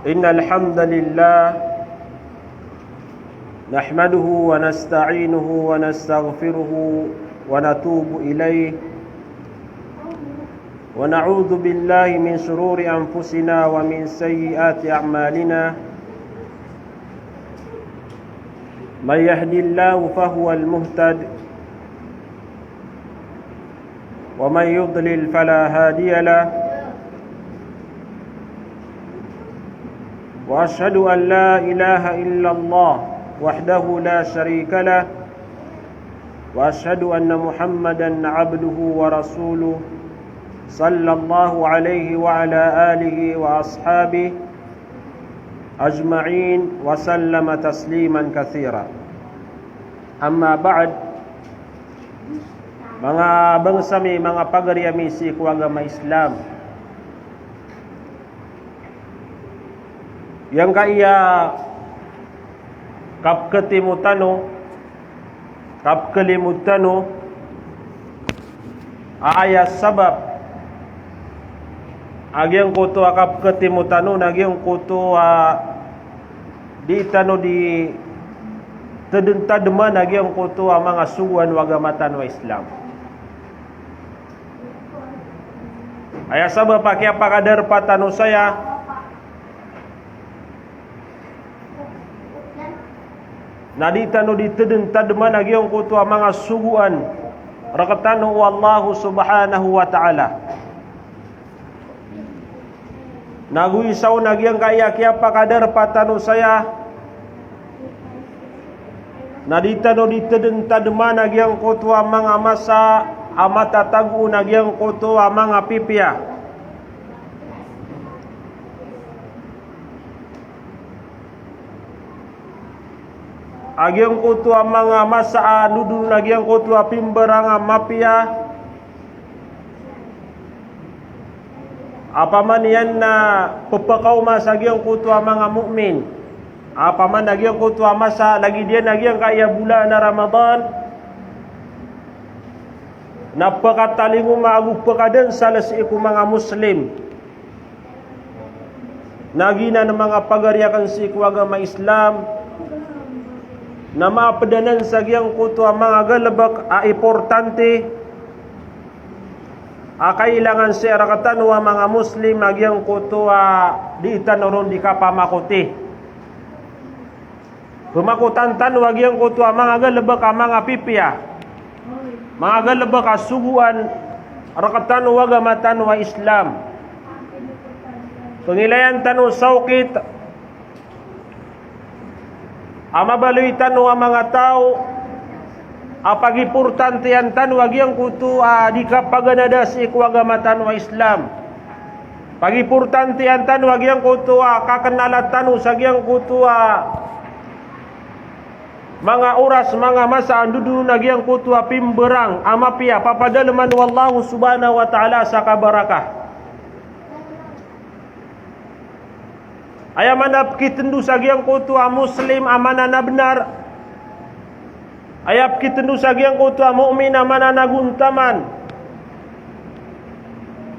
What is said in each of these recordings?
إن الحمد لله نحمده ونستعينه ونستغفره ونتوب إليه ونعوذ بالله من شرور أنفسنا ومن سيئات أعمالنا من يهدي الله فهو المهتد ومن يضلل فلا هادي له وأشهد أن لا إله إلا الله وحده لا شريك له وأشهد أن محمدا عبده ورسوله صلى الله عليه وعلى آله وأصحابه أجمعين وسلم تسليما كثيرا. أما بعد, mga bangsami, mga pagariamisi ko agama Islam, yang kaya kapkelimutano ayat sabab agyang kuto kapketimutano nagyang kuto di tano di tadentademan nagyang kuto mga suwan wagamatan wa Islam. Ayat sabab pakai apa kadar patano saya naditano ditedentademan nagyang kuto mga suguan rakatano wallahu subhanahu wa ta'ala. Naguisaw nagyang kaya pa kadar patano saya naditano ditedentademan nagyang kuto mga masa amatatagu nagyang kuto mga pipya. Agyang kuto mga masa nudu nagyang kuto pimberang mapia. Apa man yan na pupakaw mas agyang kuto mga mukmin. Apa man agyang kuto masa lagi dia nagyang kaya bulan na Ramadan. Napakatalingo maagu pakadan salas iku mga Muslim. Nagina ng mga pagariakan si iku agama Islam. Na mapadanan sa giyang kuto mga galabak importante. Kailangan si arakatan wa mga Muslim nagyang kuto di itanoron di kapamakuti. Pemakutan tan wagyang kuto mga galabak mga pipya. Mga galabak suguan arakatan wa gamatan wa Islam. Pengilayan tanu saukit amabaluitan wa mga tao apagipurtantian tan wagyang kuto di kapaganadas ikwagamatan wa Islam. Pagipurtantian tan wagyang kuto kakenalatan sagyang kuto mga oras mga masa andudu nagyang kuto pimberang amapia papadalaman wallahu subhanahu wa ta'ala sa kabarakah. Ayamanap kitendu sagyang kuto Muslim amanana benar. Ayap kitendu sagyang kuto mukmin amanana guntaman.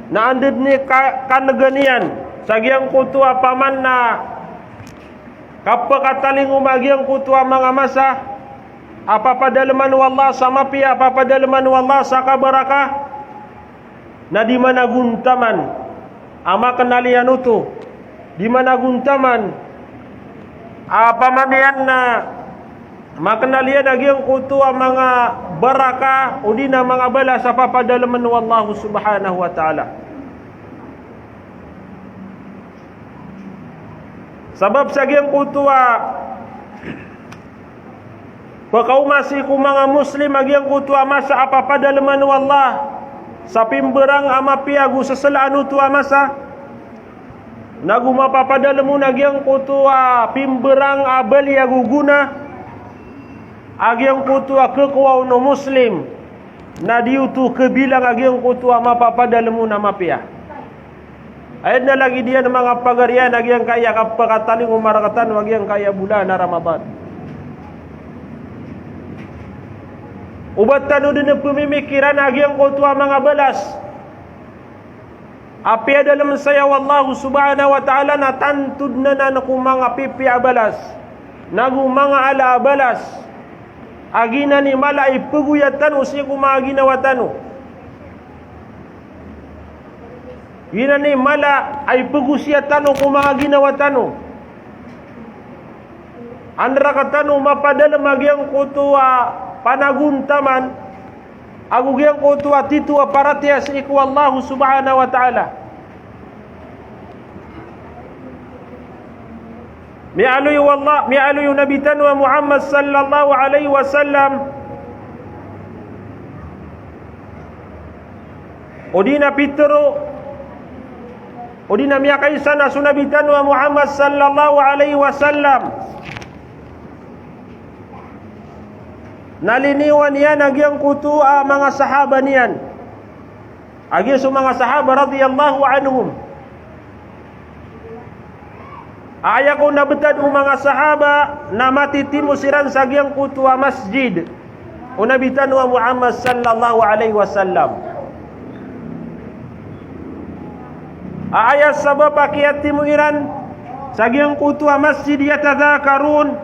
Na andid ni kaneganian sagyang kuto paman na kapakataling umagyang kuto mga masa apa padalaman wallah sama pia apa padalaman wallah sa kabarakah na di mana guntaman ama kenalian uto di mana guntaman apa manian na makenalian agyang kuto mga baraka udina mga bala sa papadalaman wallahu subhanahu wa ta'ala. Sabab sagyang kuto pakaumasi ku mga Muslim agyang kuto masa apa padalaman wallah sa pimberang ama piagu sasalaan uto masa nagumapapadalamu nagyang kuto pimberang abali aguguna agyang kuto kekuaw no Muslim na diutu kebilang agyang kuto mapapadalamu na mapia. Ayat na lagi dia ng mga pagarian agyang kaya kapakataling umarakatan agyang kaya bulan na Ramadan. Ubat tanu din pemimikiran agyang kuto mga balas Api dalam saya wallahu subhanahu wa ta'ala na tantud na naku mga pipi abalas. Nagu mga ala abalas. Agina ni mala ipuguyatan usi ko mga ginawatan. Gina ni mala ay pugusyatan ko mga ginawatan. Andra katano mapadala magyang kutua panaguntaman. Agugyang kutua titu aparatiya sa iku Allah subhanahu wa ta'ala. Mi'aluy nabitan wa Muhammad sallallahu alaihi wasallam. Udina pitro. Udina miyakaisan na sunabitan wa Muhammad sallallahu alaihi wasallam. Naliniwan yan agyang kutua mga sahaba niyan. Agi sa mga sahaba radhiyallahu anhum. Aya ko nabetad mga sahaba na matitimu siran sa agyang kutua masjid. Unabitan wa Muhammad sallallahu alaihi wasallam. Aya sabab akiyatimu iran sa agyang kutua masjid yatadhakarun.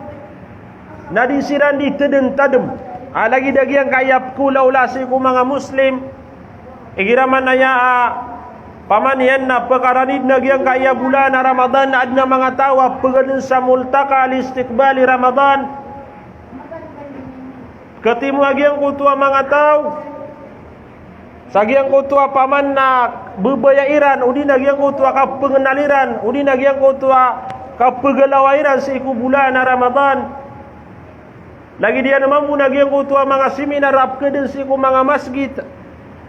Nadisiran di teden tadem. Lagi dagiang kayap kulaw lasi ko mga Muslim. Igiraman na ya pamanian na pekaranid na giyang kaya bulan na Ramadan na adna mga tawa pagdun sa multaka al-istiqbali Ramadan. Ketimu agyang kutua mga tao. Sagyang kutua paman na bebayairan. Udi na giyang kutua kapengenaliran. Udi na giyang kutua kapegalawairan sa iku bulan na Ramadan. Lagi dia namang munagiyang kutua mga seminar apkedin siku mga masjid.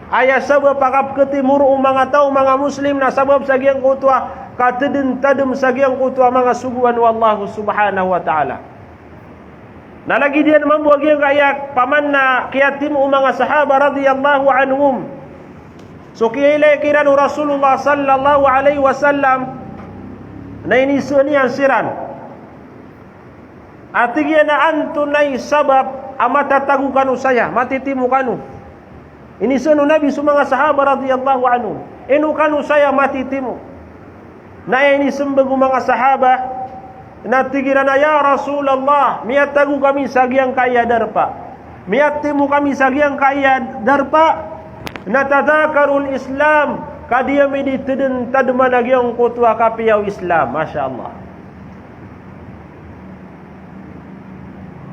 Aya sabab pakap ketimur mga tao mga Muslim na sabab sagyang kutua katedin tadem sagyang kutua mga suguan wallahu subhanahu wa ta'ala. Na lagi dia namang buagyang kaya paman na kiyatim mga sahaba radhiyallahu anhum. So kiyailay kiranu Rasulullah sallallahu alaihi wasallam na inisunian siran. Atigya na antunay sabab amatatagu kanu saya, matitimu kanu. Ini sunu Nabi sa mga sahaba radhiyallahu anhum. Inu kanu saya matitimu. Na ini sembagu mga sahaba na tigiran na ya Rasulullah, miyatagu kami sagyang kaya darpa. Miyatimu kami sagyang kaya darpa. Natadhakarul Islam kadiyami diteden tadman agyang kutua kapiyaw Islam. Masya Allah.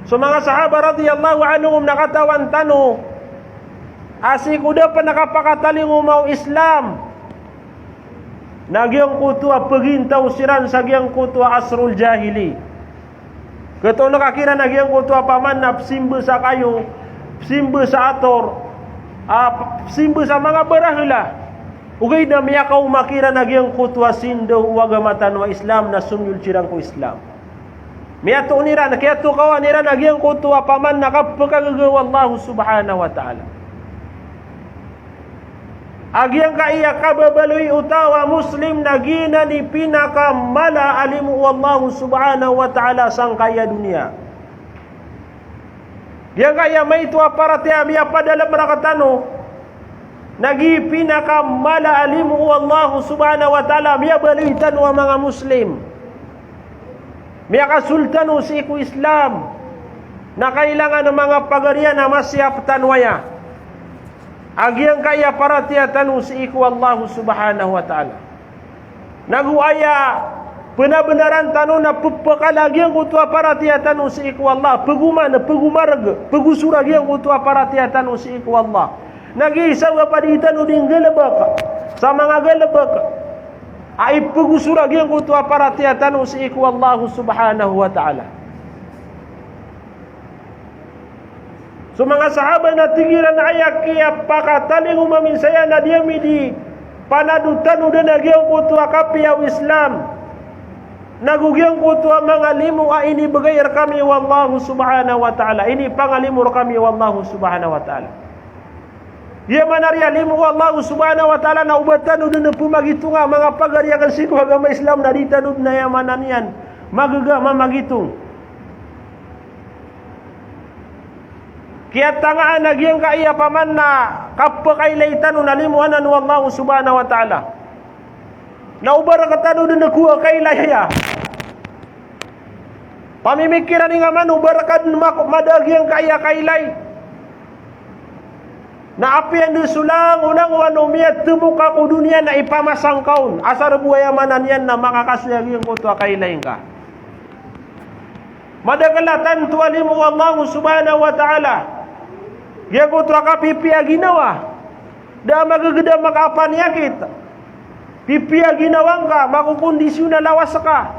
So mga sahaba radhiyallahu anhum nakatawan tanu asikuda pa nakapakataling umaw Islam. Nagyang kutua pagintaw siran sa gyang kutua asrul jahili. Kato nakakira nagyang kutua paman na simbo sa kayo, simbo sa ator, simbo sa mga barahila. Ugay na miyakaw makira nagyang kutua sindo wagamatan wa Islam na sumyul sirang ko Islam. Miyato nira na kaya to kawan nira nagyang kutua paman nakapakagagawa Allah subhanahu wa ta'ala. Agyang kaiya kababaloy utawa Muslim na gina ni pinakamala alimu Allah subhanahu wa ta'ala sang kaya dunia. Yang kaya may tuwa para tiya biya padala marakatano nagi pinakamala alimu Allah subhanahu wa ta'ala biya balitan wa mga Muslim. Miya kasultanu si iku Islam na kailangan ng mga pagarian na masyap tanwaya. Agyang kaya para tiyatanu si iku Allah subhanahu wa ta'ala. Naguaya benar-benaran tanu na pupakalagyang kutua para tiyatanu si iku Allah. Peguman, pegumarg, pegusuragyang kutua para tiyatanu si iku Allah. Nag-iisaw pa ditanu din galabak sa mga galabak. Ay pagusura gyang kutua para tiyatanu si iku Allah subhanahu wa ta'ala. So mga sahaba na tigiran ayak kaya pakataling umamin saya na dia midi panadutanu dan nagyang kutua kapiyaw Islam. Nagugyang kutua mga limu ini bagayar kami wallahu subhanahu wa ta'ala. Ini pangalimur kami wallahu subhanahu wa ta'ala. Dia manarya limu Allah subhanahu wa ta'ala na ubatan na pumagitung nga mga pagariakan sino agama Islam na ditanud na yamanan yan. Magagama magitung. Kaya tangaan nagyang kaya paman na kapakailaytan na limuhanan wa Allah subhanahu wa ta'ala. Na ubara katano din nakuha kailay ya. Pamimikiran nga man ubara kad madagyang kaya kailay. Na api yang disulang unang wanumiat temuka ku dunia na ipamasang kaun. Asar buaya manan yan na makakasuyag yung kutu kailay ka. Madagalatan tualimu Allah subhanahu wa ta'ala. Yang kutu pipi ginawa. Da magagada makapanyakit. Pipi ginawang ka, makukondisyon na lawas ka.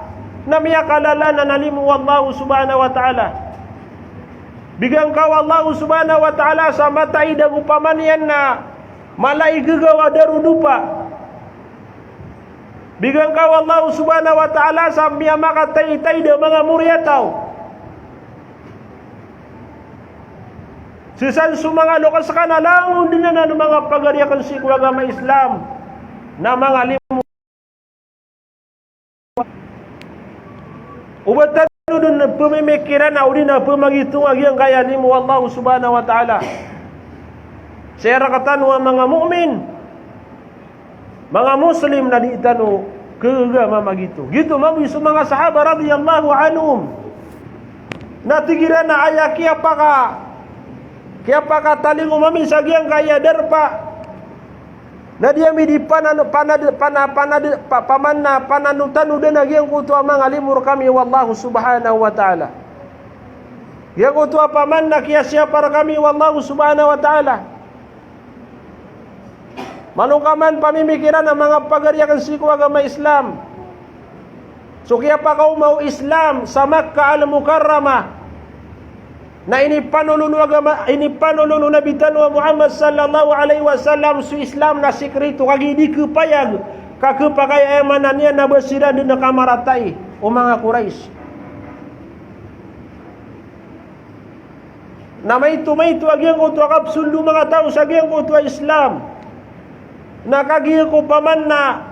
Na miya kalala na nalimu Allah subhanahu wa ta'ala. Bigang kau Allah subhanahu wa ta'ala sa matai dan upaman yan na malay gagawa darudupa. Bigang kau Allah subhanahu wa ta'ala sa miya makatay-tay da mga muryataw. Sisan sumanga lokas ka na lang din na mga pagariakan si agama Islam na mga limu. Ubatan dun pememikiran na uli na pemagitung agi ang kaya ni mo Allah subhanahu wa ta'ala. Saya rakatan wa mga mu'min, mga muslim na di itano keagama magitu. Gitu mabisu mga sahaba radhiyallahu anhum. Natigiran na aya kaya pa taling umami sa giyang kaya derpa. Na dia mi di pananutan udah na giyang kutua mga limur kami wallahu subhanahu wa ta'ala. Giyang kutua paman na kaya siya para kami wallahu subhanahu wa ta'ala. Manungkaman pamimikiran ng mga pagariakan siku agama Islam. So kaya pa kau mau Islam sa Makkah al-Mukarramah. Na ini panulun Nabi Tanwa Muhammad sallallahu alaihi wasallam su Islam na sikrito kagi di kepayag kakepakay emanannya na basira di nakamaratai o mga Quraisy. Na may ito agyang kutua kapsundu mga tao sa agyang kutua Islam. Na kagi ko paman na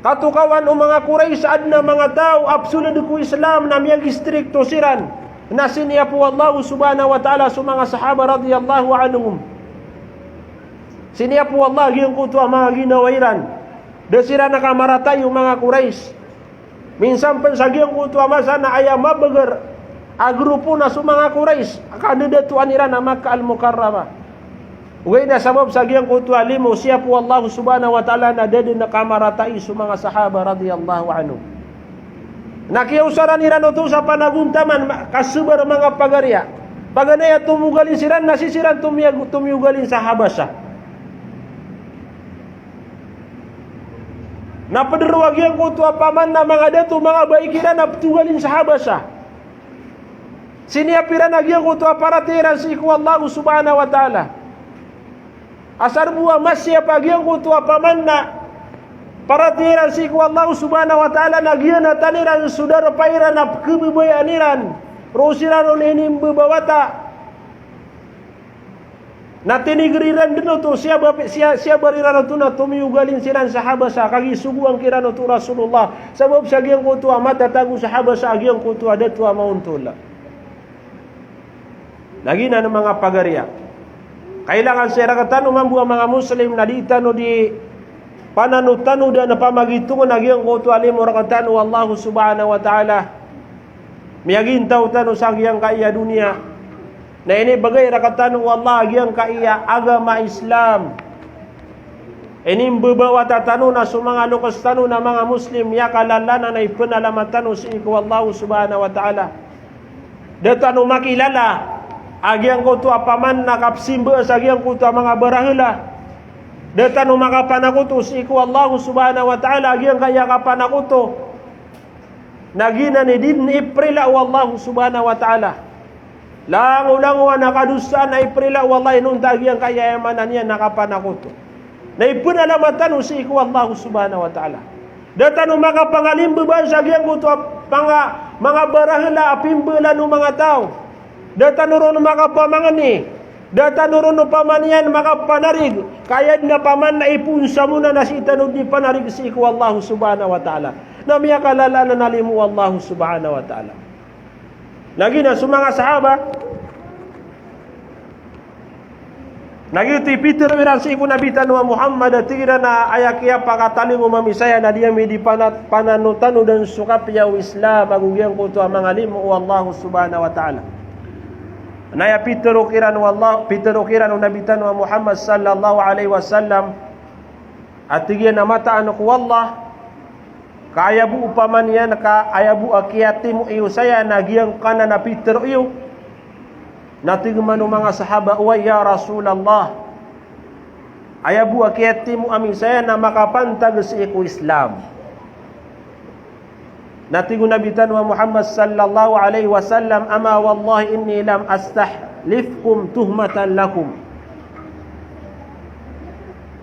katukawan o mga Quraisy adna mga tao absunod ko Islam na miyag istrikto siran. Nasinya po Allah subhanahu wa ta'ala sa mga sahaba radhiyallahu anhum. Sinya po Allah yung kutua mga ginawairan. Desira nakamaratay yung mga Quraisy. Minsan pen sa yung kutua masa na ayam mabagar agrupo na sa mga Quraisy. Kandidatuan nila na Makkah al-Mukarramah. Uway na sabab sa yung kutua limo siya po Allah subhanahu wa ta'ala na dede nakamaratay sa mga sahaba radhiyallahu anhum. Nakiusaran iran uto sa panaguntaman kasubar mga pagarya. Paganaya tumugalin siran nasisiran tumiyugalin sa Habasha. Napadruwag yang kutua paman na mga dato mga baikiran na tugalin sa Habasha. Siniapiran nagyang kutua paratiran si iku Allah subhanahu wa ta'ala. Asar buwa masya pagyang kutua paman na paratiran si ku Allah subhanahu wa ta'ala nagyan na taniran sudara pairan na kebibayaniran rosiran ulinim bebawata na tinigriran din to siya bariran to na tumiugalin siran sa Habasha kagi suguang kiran to Rasulullah sabab sa giyang kutua matatago sa Habasha agiyang kutua datwa mauntula lagi na ng mga pagarya kailangan siya rakatan umambuang mga muslim na di itano di pananutanu dan pamagitungan nagyang kutu alim rakatan Allah subhanahu wa ta'ala miyagintaw tanu sa agyang kaya dunia na ini bagay rakatan Allah agyang kaya agama Islam ini bebawa tatanu na sumanga lukas tanu na mga muslim ya kalalana na ipanalamatanu si iku Allah subhanahu wa ta'ala datanu makilala agyang kutu apaman na kapsimba sa agyang kutu mga barahila datanu makapanakuto si iku Allah subhanahu wa ta'ala agyang kaya kapanakuto nagina ni din iprila Allah subhanahu wa ta'ala langulang wa nakadusa na iprila wallahi nun tagyang kaya emanan niya nakapanakuto na ipunalamatan si iku Allah subhanahu wa ta'ala datanu makapangalimbeban sa agyang kuto mga barahila apimbelan ng mga tao datanu ron makapamangani data nurun pamanian maka panarig kaya na paman na ipunsa muna na si tanod ni panarig si iku Allah subhanahu wa ta'ala na miya kalala na nalimu Allah subhanahu wa ta'ala lagi na sa mga sahaba Nagiti Peter wiran si iku Nabi tanwa Muhammad tira na ayakia pakatali mo mamisaya na diya mi di pananutanu dan sukap yaw Islam agugyan ko to mga limu wallahu subhanahu wa ta'ala. Naya Peter ukiran Nabi tanwa Muhammad sallallahu alaihi wasallam at tigyan na mataan ko wallah kaayabu upaman yan kaayabu akiyati mo iyo saya nagyang kana na Peter iyo natigman ng mga sahaba wa ya Rasulullah ayabu akiyati mo amin saya na makapantag sa iku Islam natigo nabitan wa Muhammad sallallahu alaihi wasallam ama wallahi inni lam astahlifkum tuhmatan lakum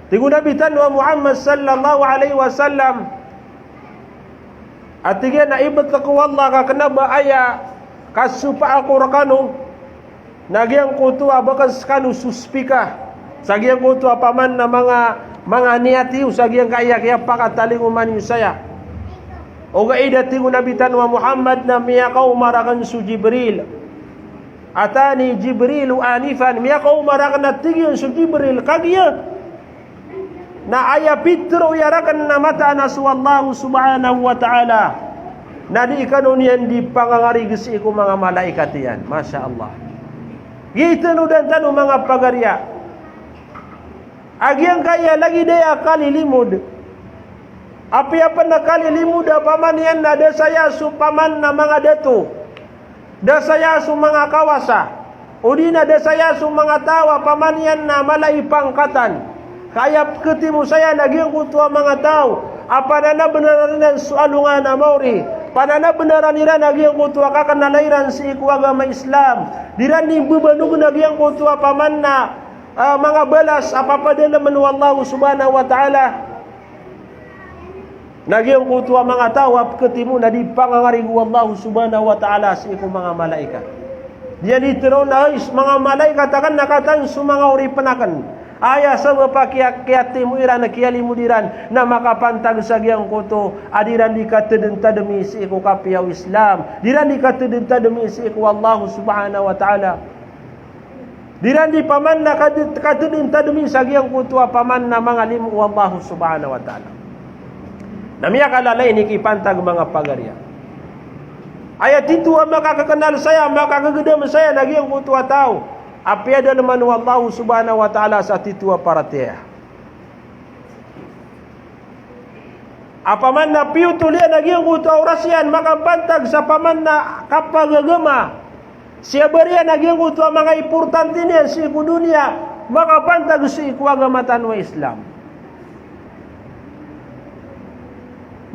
tigo nabitan wa Muhammad sallallahu alaihi wasallam at tigyan na ibat ko wallah ka kanaba aya kasupa ako rakano nagyang kuto abakas kanu suspika sagyang kuto paman na mga niyatiw sagyang kaya pakataling uman yung saya o gaida tingo nabitan wa Muhammad na miyakaw marakan su Jibril atani Jibrilu anifan miyakaw marakan na tigyan su Jibril kagya na aya Petro yarakan na mata na suwallahu subhanahu wa ta'ala na di ikanon yan di pangangarigis iku mga malaikat yan Masya Allah gitano dan tano mga pagarya agyang kaya lagi daya kalilimod api apa na kalilimod paman yan na dasaya su paman na mga dato dasaya su mga kawasa o di na dasaya su mga tawa paman yan na malay pangkatan kaya ketimu saya nagyang kutua mga tao apa na benaran na sualungan na mauri panana benaran ira nagyang kutua kakanalairan si iku agama Islam diran ni bebanug nagyang kutua paman na mga balas apapadala man wallahu subhanahu wa ta'ala nagyang kutua mga tao ap ketimu na di pangangarig wallahu subhanahu wa ta'ala si iku mga malaikat diyan itiro na mga malaikat akan nakatan su mga uri penakan aya sa mapakiati mo iran na kiyali mo diran na makapantag sa giyang kuto adiran di katedentademi si iku kapiyaw Islam diran di katedentademi si iku wallahu subhanahu wa ta'ala diran di paman na katedentademi sa giyang kuto paman na mga limu wallahu subhanahu wa ta'ala namiya kalalay ni kipantag mga pagarya ayat itu makakakenal saya makakagedam saya na giyang kuto tao api ada naman wallahu subhanahu wa ta'ala sa titua paratia apaman na piutulian nagyang kuto orasyan makabantag sa paman na kapagagama siya barian nagyang kuto mga importante niya sa iku dunia makabantag sa iku agamatan wa Islam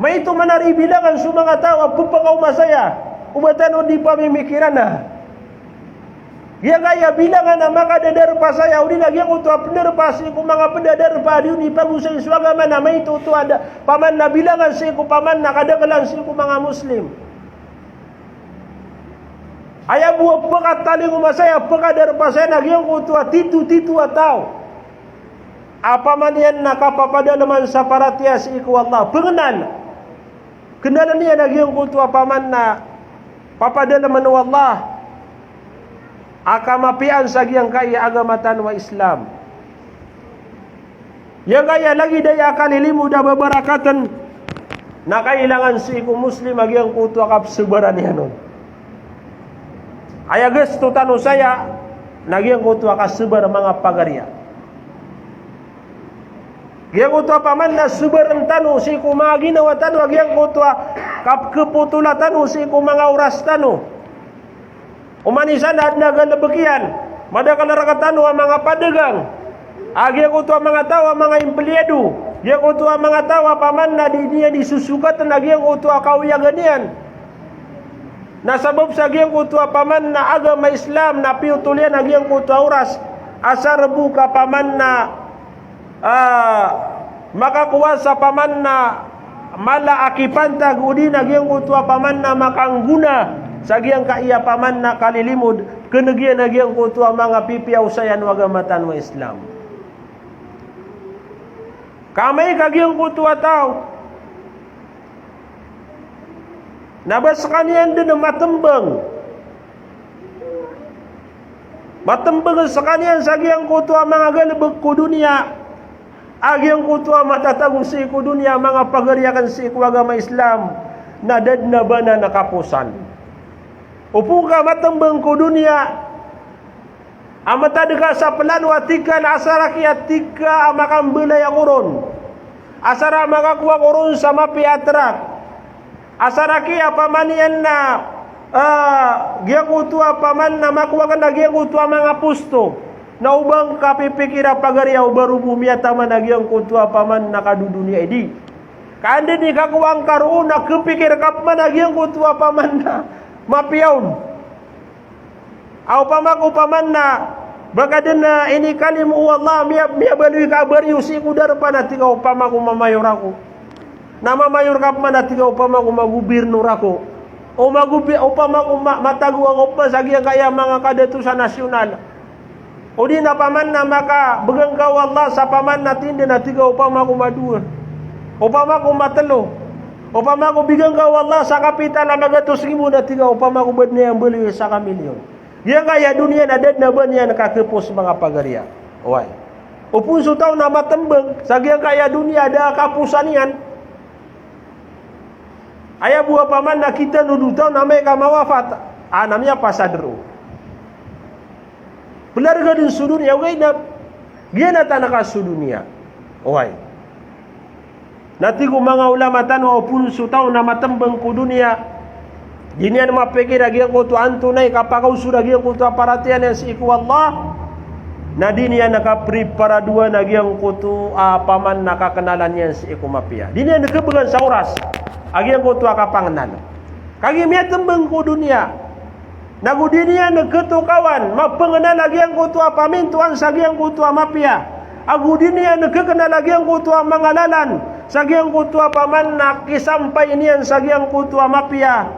may ito manaribilangan sa mga tao pupakaw masaya umatan o di pamimikiran na yang kaya bilangan na makadadar pa saya udi lagi ang uto apner pa si ko mga pedadar pa di uni pagusay suwaga man na may tuto ada paman na bilangan si ko paman na kadagalan si ko mga muslim aya buo pagataling umasaya pagkadar pa saya lagi ang uto titu atau apa man yan nakapapada naman sa paratia si ko Allah pengenan kenalan niya lagi ang uto paman na papada naman Allah akamapian sa giyang kaya agamatan wa Islam yang kaya lagi daya kalilimu da babarakatan na kailangan si iku muslim agyang kuto akap subaran yanon aya gesto tanu saya nagyang kuto akap subar mga pagarya gyang kuto paman na subaran tanu si iku mga ginawa tanu agyang kuto kap keputula tanu si iku mga oras tanu umanisan at nagalabagian madakal rakatan wa mga padagang agi ko to mga tawa mga empleyado dia ko to mga tawa paman na di niya disusukat na agi ko to kauyaganian na sabab sa agi ko to paman na agama Islam na piutulian agi ko to oras asar buka paman na makakuwasa paman na mala akipantag udin agi ko to paman na makangguna sagiang kaiya paman na kalilimod kenegyan nagyang kuto mga pipiaw sayan wagamatan wa Islam kamay kagyang kuto tao nabas kanyan din matembang Matembang sekalian sagiang kutua mga galibag ko dunia. Agiang kutua matatagung si ko dunia mga pagariakan si ko agama Islam. Nadad na ba na nakapusan? Upung ka matembang ko dunia. Amatadika sa pelanu atika na asaraki atika amakambila yang urun. Asara makakuha urun sama piatrak. Asaraki apamanian na giang utua paman na makuwakan na giang utua mga pusto na ubang kapipikira pagariya ubaru bumia taman na giang utua paman na kadudunia edi kandi ni kakuwang karoon na kepikir kapman na giang utua paman na mapiyawn au pamak upaman na baka din na ini kalimu Allah miya balui kabari usi kudar pa na tiga upamak umamayor ako na mamayor kapman na tiga upamak umagubirnur ako o magubi upama mataguang upma sagiang kaya mga kadatusan nasyonal o di na paman na maka begengkaw Allah sa paman na tindi na tiga upama kumadua upama kumatalo upama kubigengkaw Allah sa kapital na magatus ribu na tiga upama kubad na yang beli sa kamilyon yang kaya dunia na dead na ba niya nakakipos mga pagariya oy upun sutaw na matembeng sagiang kaya dunia ada kapusan yan ayah buah paman nak kita nuduh tahu namanya kamawafat. Namanya pasadru. Belarga din sudunia. Dia natanaka sudunia. Oi. Nanti ku mga ulama tanwa upun sutaw na matembeng ku dunia. Dinian mapikir lagi yang kutu antunai kapakau sudah lagi yang kutu aparatian yang siiku Allah. Na dinian nakapri para dua lagi yang kutu paman nakakenalan yang siiku mapia. Dinian kebegan sauras. Agi yang kutu akapanganan. Kagi miya tembeng ku dunia. Nagu dunia neketu kawan. Mapengenal lagi yang kutu apamin tuan sagi yang kutu amapia. Agu dunia nekekenal lagi yang kutu amangalalan. Sagi yang kutu apaman nak sampai ini yang sagi yang kutu amapia.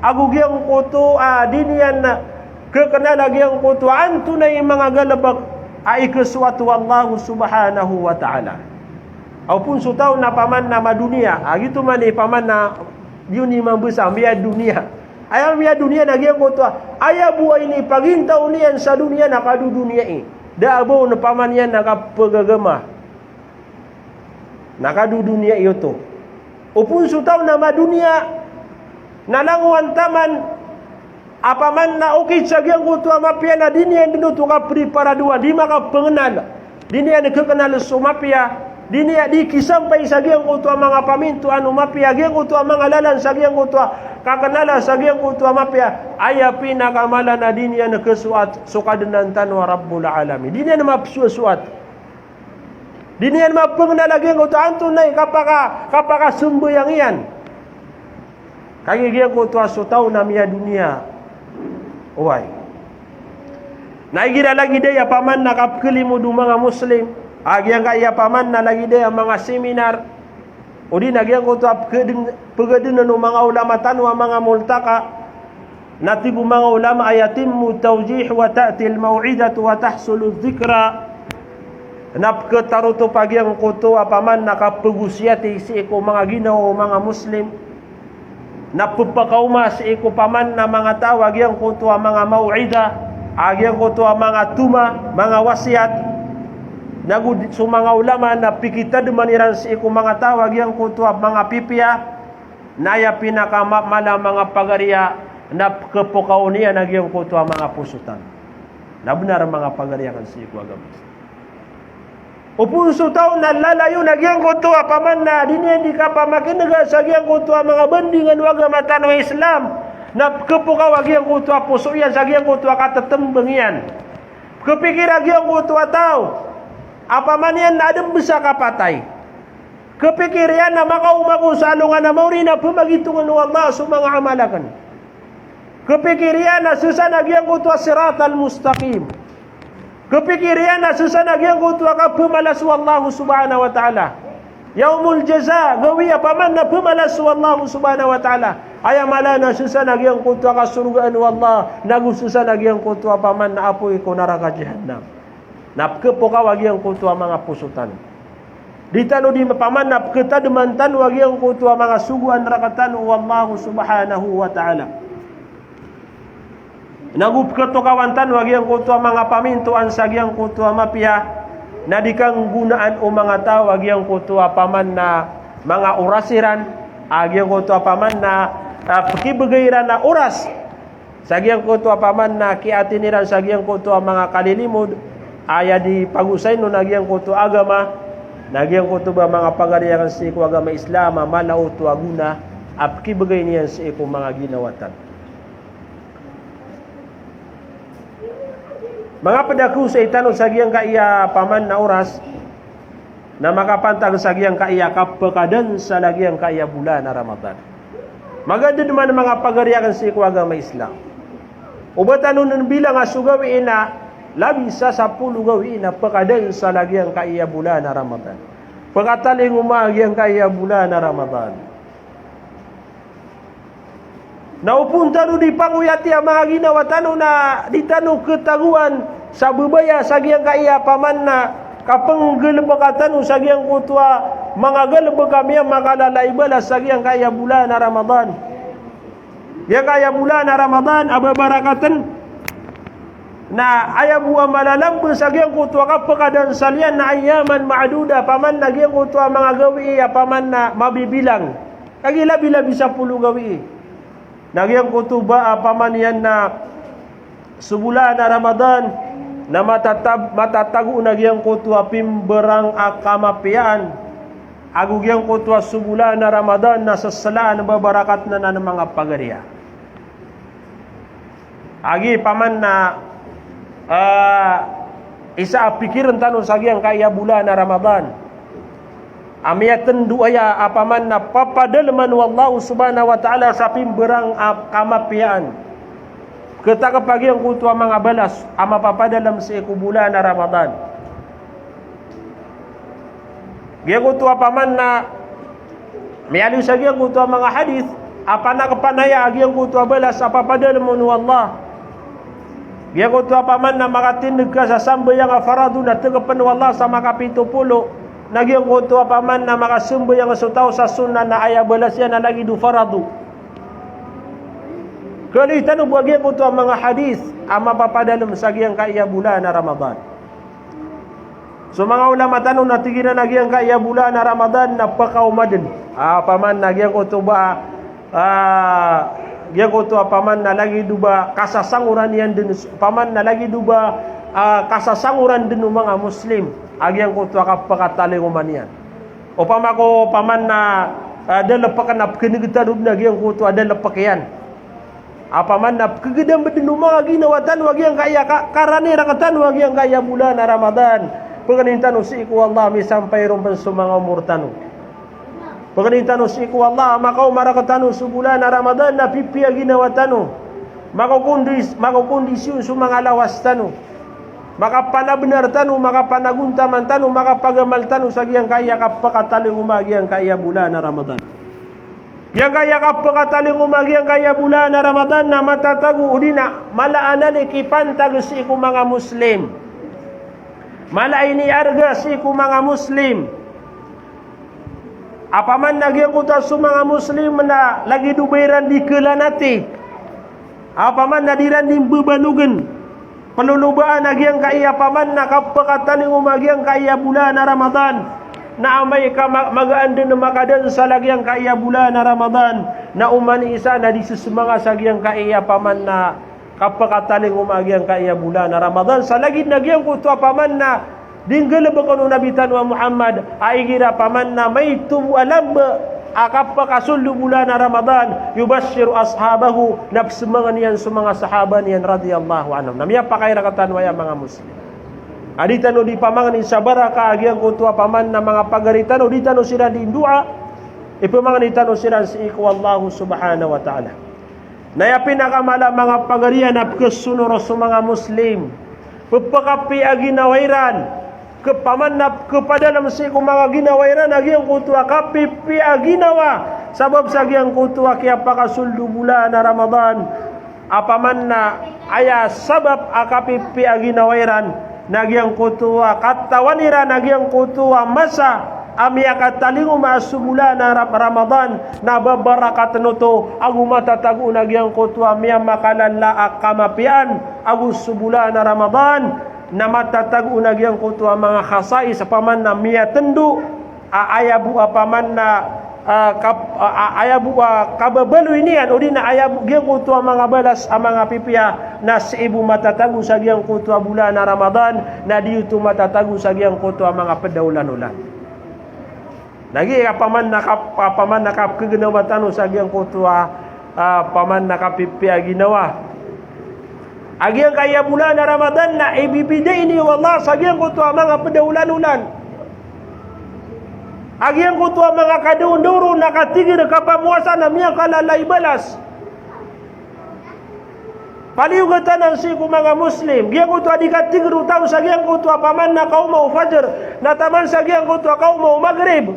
Agu yang kutu dunia kekenal lagi yang kutu antunai mga galabak ai kesuatu Allah subhanahu wa ta'ala. Apun sutaw na paman nama dunia. Gitu mani paman na yuni membesar mia dunia. Ayam mia dunia nagi yang kutu. Ayah buah ini pagintau nian sa dunia nakadu dunia ini. Da abo na paman yan nakapagagama. Nakadu dunia itu. Upun sutaw nama dunia nalanguan taman apaman na ukit sa yang kutu amapia na dunia dinu tu kapri para dua di maka pengenal. Dunia kekenal sumapia. Dinia di kisampai sagiang kutua mga pamintu anu mapia giang kutua mga lalan sagiang kutua kakenala sagiang kutua mapia aya pinakamala na dinia na kesuat sukadenan tanwa rabbul alamin dinia na mapsuat dinia na mapengenal giang kutua antunay kapaka sumbu yang iyan kagi giang kutua sutaw na miya dunia uway naigira lagi daya paman nakapkelimu du mga muslim agi yang kaya paman na lagi dia mga seminar. Udi nagyang ko to pagedin no mga ulama tanwa mga multaka. Natibu mga ulama ayatim tawjih wa ta'ti al-mau'idatu wa tahsulu dhikra. Napketaruto pagi yang ko to paman nakapagusyati si iko mga Ginoo mga muslim. Napupakauma si iko paman na mga tawag yang ko to mga mau'ida. Agi yang ko to mga tuma, mga wasiat. Nagu sumanga ulama na pikita dumaniran si iku mga tawag yang kutua mga pipia naya pinakamala mga pagariya na kepokaunian nagyang kutua mga pusutan na benar mga pagariya kan si iku agama upun sutaw na lalayo nagyang kutua paman na dinian di kapamakin naga sagyang kutua mga bandingan agama tanwa Islam na kepokaw agyang kutua pusuyan sagyang kutua katatembengian kepikir agyang kutua tau apa manian na adam bisa kapatay. Kepikirian na makaumaku salungan na maurina pumagitungan wa Allah sumanga amalakan. Kepikirian na susah nagyang kutwa siratal mustaqim. Kepikirian na susah nagyang kutwa ka pumalas wa Allah subhanahu wa ta'ala. Yaumul jaza gawi apa man na pumalas wa Allah subhanahu wa ta'ala. Aya malana susah nagyang kutwa ka surgaan wa Allah. Nagu susah nagyang kutwa paman na apoy ko neraka jahannam. Napkepoka wagi yang kutua mga pusutan. Ditano di paman napketademantan wagi yang kutua mga suguan rakatan wallahu subhanahu wa ta'ala. Nagup ketokawantan wagi yang kutua mga pamintuan sagi yang kutua mapia na dikang gunaan o mga tao wagi yang kutua paman na mga orasiran agi yang kutua paman na pakibagayran na oras sagi yang kutua paman na kiatiniran sagi yang kutua mga kalilimod aya di pagusay no nagi yang kutua agama nagi yang kutua mga pagariyan sa iku agama Islam malauto aguna pakibagay niyan sa iku mga ginawatan. Mga padaku sa itanong sagyang kaiya paman na oras na makapantag sagyang kaiya kapakadan sa lagyang kaiya bulan na Ramadan. Maganda naman mga pagariyakan sa agama Islam. Ubatan nun bilang asugawiin na labi sa 10 gawiin na pakadan sa lagyang kaiya bulan na Ramadan. Pagkataling umagyang kaiya bulan na Ramadan. Naupunta no di panguyati ang mga ginawa tano na di tano ketaguan sa bubaya sagyang kaiya paman na kapang galabakatan sagyang kutwa mga galabak kami ang makalalaibala sagyang kaiya bulan na Ramadan. Ya kaya bulan na Ramadan ababarakatan na ayabu ang malalambang sagyang kutwa kapakadan salian na ayaman maaduda paman na gyang kutwa mga gawi paman na mabibilang kagilabi-labi sa 10 gawi. Nagyang kutuba paman yan na subulan na Ramadan na matatago nagyang kutwa pimberang akamapian agugyang kutwa subulan na Ramadan na sasalaan babarakat na ng mga pagariya. Agi paman na isa apikiran tanong sagyang kaya bulan na Ramadan. Amiyatan duaya apaman na papadalman wallahu subhanahu wa ta'ala sa pimberang kamapian. Ketika pagi yang kutua mga balas ama papadalam sa ikubulan na Ramadan. Gaya kutua paman na mayaliw sa gaya kutua mga hadith apa na kapanaya agi yang kutua balas apapadalman wallah. Gaya kutua paman na makatindig ka sa sambayang faradu na tagapan wallah sa makapitupulo. Nagyang kutua paman na makasumbo yang sutaw sa sunnah na aya balas yan na lagi du faradu. Kalau itanong buwag yan kutua mga hadis ama papadalam sa giyang kaya bulan na Ramadan. So mga ulama tanong na tiginan na giyang kaya bulan na Ramadan na pakaumadin. Paman na giyang kutua giyang kutua paman na lagi duba kasasanguran yan din paman na lagi duba kasasanguran din ng mga Muslim. Agyang kutua kapakatali umanian. O pamako paman na dalapakan na kinigitadog na agyang kutua dalapakian. Apaman na kagidang badin mga ginawatan wagyang kaya karanira katan wagyang kaya bulan na Ramadan. Paganintan si iku Allah mi sampay rumban sa mga umurtano. Paganintan si iku Allah makaw marakatano sa bulan na Ramadan na pipiya ginawatano. Makakondisyon sa mga lawas tano. Makapanabnar tanu, makapanaguntaman tanu, makapagamal tanu sa giyang kaya kapakataling umagiyang kaya bulan na Ramadan. Yang kaya kapakataling umagiyang kaya bulan na Ramadan na matatago udina malaanan ikipantag si iku mga Muslim. Malaini arga si iku mga Muslim. Apaman nagyang kuta sa mga Muslim na lagi dubayran di kelanati. Apaman nadiran di bebanugan. Pelulubaan nagyang kaya paman na kapakataling umagyang kaya bulan na Ramadan na amay ka magaan din na makadan sa lagyang kaya bulan na Ramadan na umani isa na disusumanga sa gyang kaya paman na kapakataling umagyang kaya bulan na Ramadan sa lagid nagyang kutwa paman na dinggalab ko nabitan wa Muhammad ay gira paman na may tubu alam akapakasullu bulan na Ramadan yubashiru ashabahu nafsumangan yan sa mga sahaba niyan radiyallahu anhum namiya pakairakatan waya mga Muslim aditano di pamangan sa baraka agyang kutua paman na mga pagaritano ditano sila di dua ipamangan ditano sila si iku Allah subhanahu wa ta'ala naya pinakamala mga pagarian na kesunuro sa mga Muslim pagpakapi aginawairan kepamanap kepada dalam siku mga ginawairan agyang kutua kapipi aginawa sabab sa agyang kutua kaya pakasuldu bulan na Ramadan apaman na aya sabab akapipi aginawairan nagyang kutua katawaniran nagyang kutua masa amia katalingu maasubulana Ramadan na babarakat nuto agu matatagu nagyang kutwa amia makalala kamapian agu subulana Ramadan na matatagu nagyang kutwa mga khasais paman na mia tendu ayabu apaman na ayabu kababalu inian udina ayabu gyang kutwa mga balas mga pipia na si ibu matatagu sa gyang kutwa bulan na Ramadan na diyuto matatagu sa gyang kutwa mga pedaulan-ulan lagi paman nakap kaginawa tanu sa gyang kutwa paman nakapipia ginawa agyang kaya bulan na Ramadan na ibibigay ni Allah sa gyang kutwa mga pedaulan-ulan agyang kutwa mga kadunduro nakatigir kapamuasan na miya kalalay balas paliugatan ang siku mga Muslim gyang kutwa di katigru tao sa gyang kutwa paman na kaumaw fajr nataman sa gyang kutwa kaumaw maghrib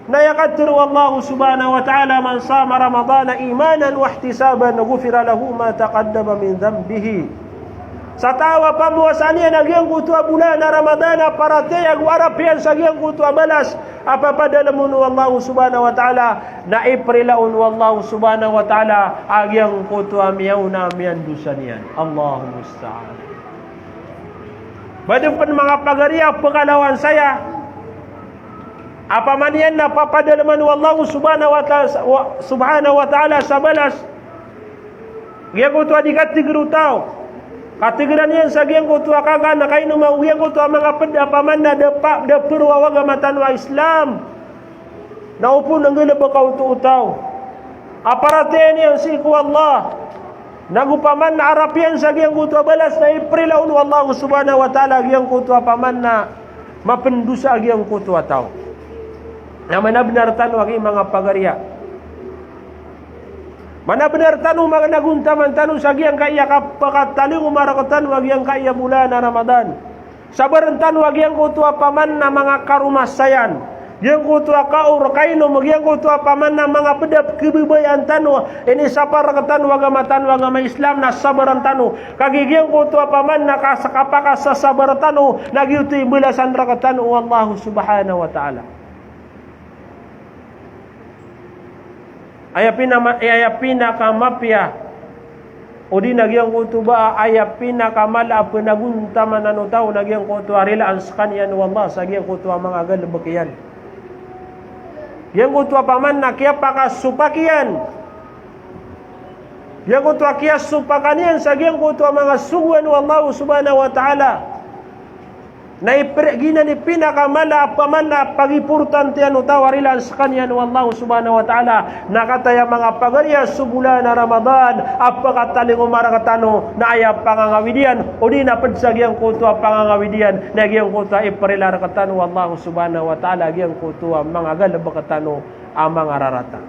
na yakatiru Allah subhanahu wa ta'ala man sama Ramadana imanan wa ihtisaban ghufira lahu ma taqaddama min dhanbihi sa tawa pamuasan niya nagyang kutwa bulan na Ramadana para tayag warapian sa gyang kutwa balas apapadalamun wallahu subhanahu wa ta'ala na iprilaun wallahu subhanahu wa ta'ala agyang kutwa miyaw na miyan dusan yan Allahumma musta'an badang pan mga pagariya pagalawan saya apaman yan na papadalaman wallahu subhanahu wa ta'ala sa balas gyang kutwa di katigru tao katigiran yan sa gyang kutwa kaga na kayo numawiyang kutwa mga paman na dapurwawaga matanwa Islam na upo ng gulaba kautu-utaw aparaten yan si ku Allah nagupaman na arapian sa gyang kutwa balas na iprilaun wallahu subhanahu wa ta'ala gyang kutwa paman na mapendusa gyang kutwa tao na manabnar tanwa kay mga pagariya mana benar tanu mga naguntaman tanu sa giyang kaya kapakataling umarakatan wag yang kaya bulan na Ramadan sabaran tanu wag yang kutwa paman na mga karumasayan yang kutwa kaur kaino magyang kutwa paman na mga pedap kebibayan tanu ini saparakatan wagamatan wagama Islam na sabaran tanu kagigiyang kutwa paman na kasakapaka sa sabaran tanu nagyuti belasan rakatan wallahu subhanahu wa ta'ala ayapina kamapya udi nagyang kutuba ayapina kamala penaguntaman anu tau nagyang kutu arila anskan yan wallah sa gyang kutu mga galbakiyan yang kutu paman na kya pakasupakian yang kutu kya supakanian sa gyang kutu mga suwan wallah subhanahu wa ta'ala na gina ni pinakamala paman na pagipurtan tiyan utawarilan sa kanyan wallahu subhanahu wa ta'ala nakataya mga pagariya subula na Ramadan apakataling umarakatano na ayap pangangawidian o di napadsagyang kutwa pangangawidian na giyang kutwa iparilarakatano wallahu subhanahu wa ta'ala giyang kutwa mga galabakatano ang mga rarata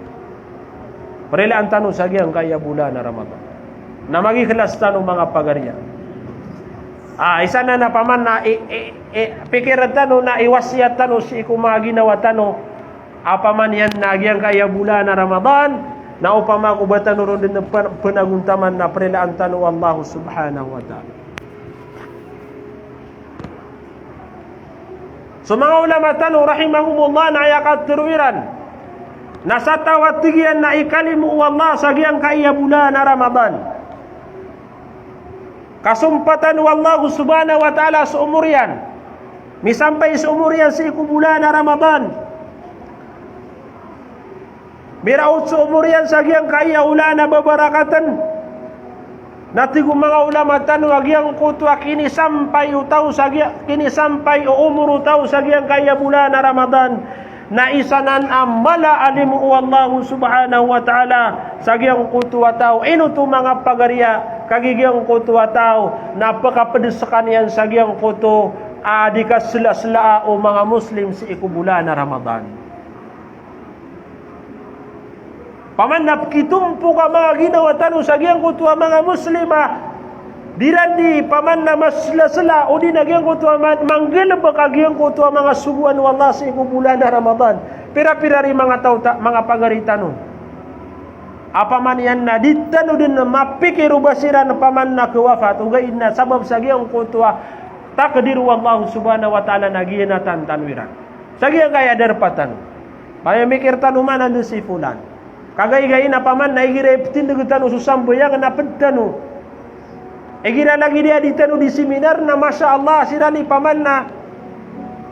parilaan tano sa giyang kaya bula na Ramadan na magikilas tano mga pagariya isa na napaman na pikiran tano na iwasyat tano si ikumaginawa tano apaman yan na agyang kaya bulan na Ramadan na upama kubatan ron din panaguntaman na prelaan tano Allah subhanahu wa ta'ala so mga ulama tano rahimahumullah na ayakat turuiran nasa tawat tigian na ikalimu Allah sa agyang kaya bulan na Ramadan kasumpatan wallahu subhanahu wa ta'ala sa umur yan misampay sa umur yan sa ikubulan na Ramadan biraut sa umur yan sa giyang kaya ula na babarakatan natigo mga ulama tanu agyang kutwa kinisampay utaw sa kinisampay o umur utaw sa giyang kaya bulan na Ramadan na isanan amala alimu wallahu subhanahu wa ta'ala sa giyang kutwa tao inuto mga pagariya kagigiyang kutwa tao napakapedesakan yan sa giyang kuto adikasla-sla o mga Muslim si ikubulan na Ramadan paman napkitumpo ka mga ginawa tano sa giyang kutwa mga Muslima dirandi paman na masla-sla o di nagyang kutwa manggilab kagiyang kutwa mga subuan wallah si ikubulan na Ramadan pira-pirari mga tao mga pagaritano apaman yan na ditano din na mapikiru basiran paman na kewafat ugaid na sabab sa giyang kutwa takdir wallahu subhanahu wa ta'ala na ginatan tanwiran Sagiang kaya derpatan. Paya mikir tanu mana nu si fulan. Kagay-gay na paman na igireptin de tanu susambo yang na pedtanu. Egira lagi dia di tanu di seminar na masya Allah sirani paman na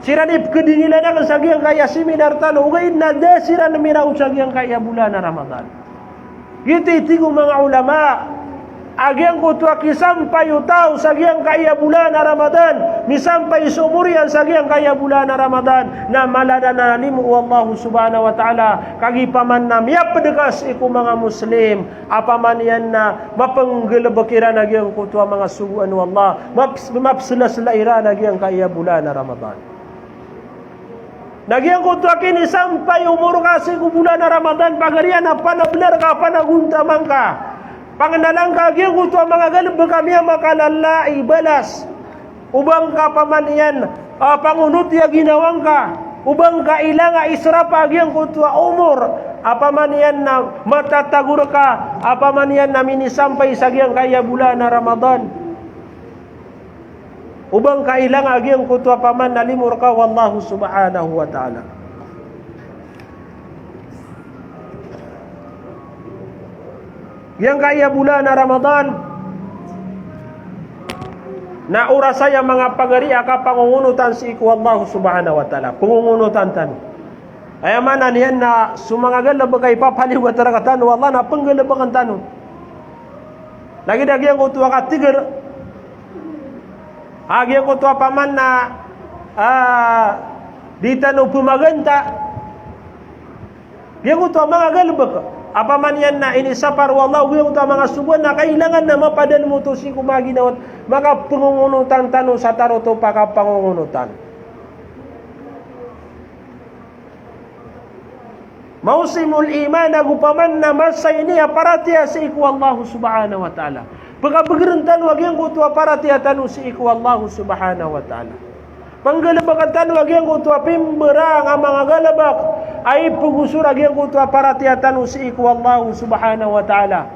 sirani kedingilan ang sagiang kaya seminar tanu ugay na de siran mirau sagiang kaya bulan Ramadan. Gitu tigo mga ulama. Agiang kutua kisampai utau sagiang kaya bulan Ramadan ni sampai seumurian sagiang kaya bulan Ramadan na maladana limu wallahu subhanahu wa ta'ala kagi paman na miap pedekas iku mga muslim apa man yan na mapenggelebekiran agiang kutua mga suguan wallah mapsela-selairan agiang kaya bulan Ramadan. Nagiang kutua kini sampai umur kasih ku bulan Ramadan pagarian apa na benar ka apa na gunta mangka pangenalang kagiang kutua mga galib kami ang makalalai balas ubang ka pamanian pangunut ya ginawang ka ubang ka ilang isra pagiang kutua umur apa manian na matatagur ka apa manian na mini sampai sagiang kaya bulan na Ramadan ubang ka ilang agiang kutua paman nalimur ka wallahu subhanahu wa ta'ala. Yang kaya bulan Ramadan na urasaya mga pagari aka pangungunutan si iku Allah subhanahu wa ta'ala pangungunutan tan ay mana niyan na sumangagal na bagay papaliwat rakatan wallah na penggalabakan tanu lagi dagi yang kutua katiger agi yang kutua paman na di tanu pumaganta yang kutua mga galbak apa man yan na inisapar wallahu yung mga subuan na kailangan na mapadan mo to si kumaginawat maka pangungunutan tanu sa taroto paka pangungunutan mausimul iman agupaman na masay niya paratiya si iku Allah subhanahu wa ta'ala pagka bagrentan wag yung kutua paratiya tanu si iku Allah subhanahu wa ta'ala panggalabakan tanu wag yung kutua pimberang ang mga galabak ay pugusur agiang kutua paratiatan si iku Allah subhanahu wa ta'ala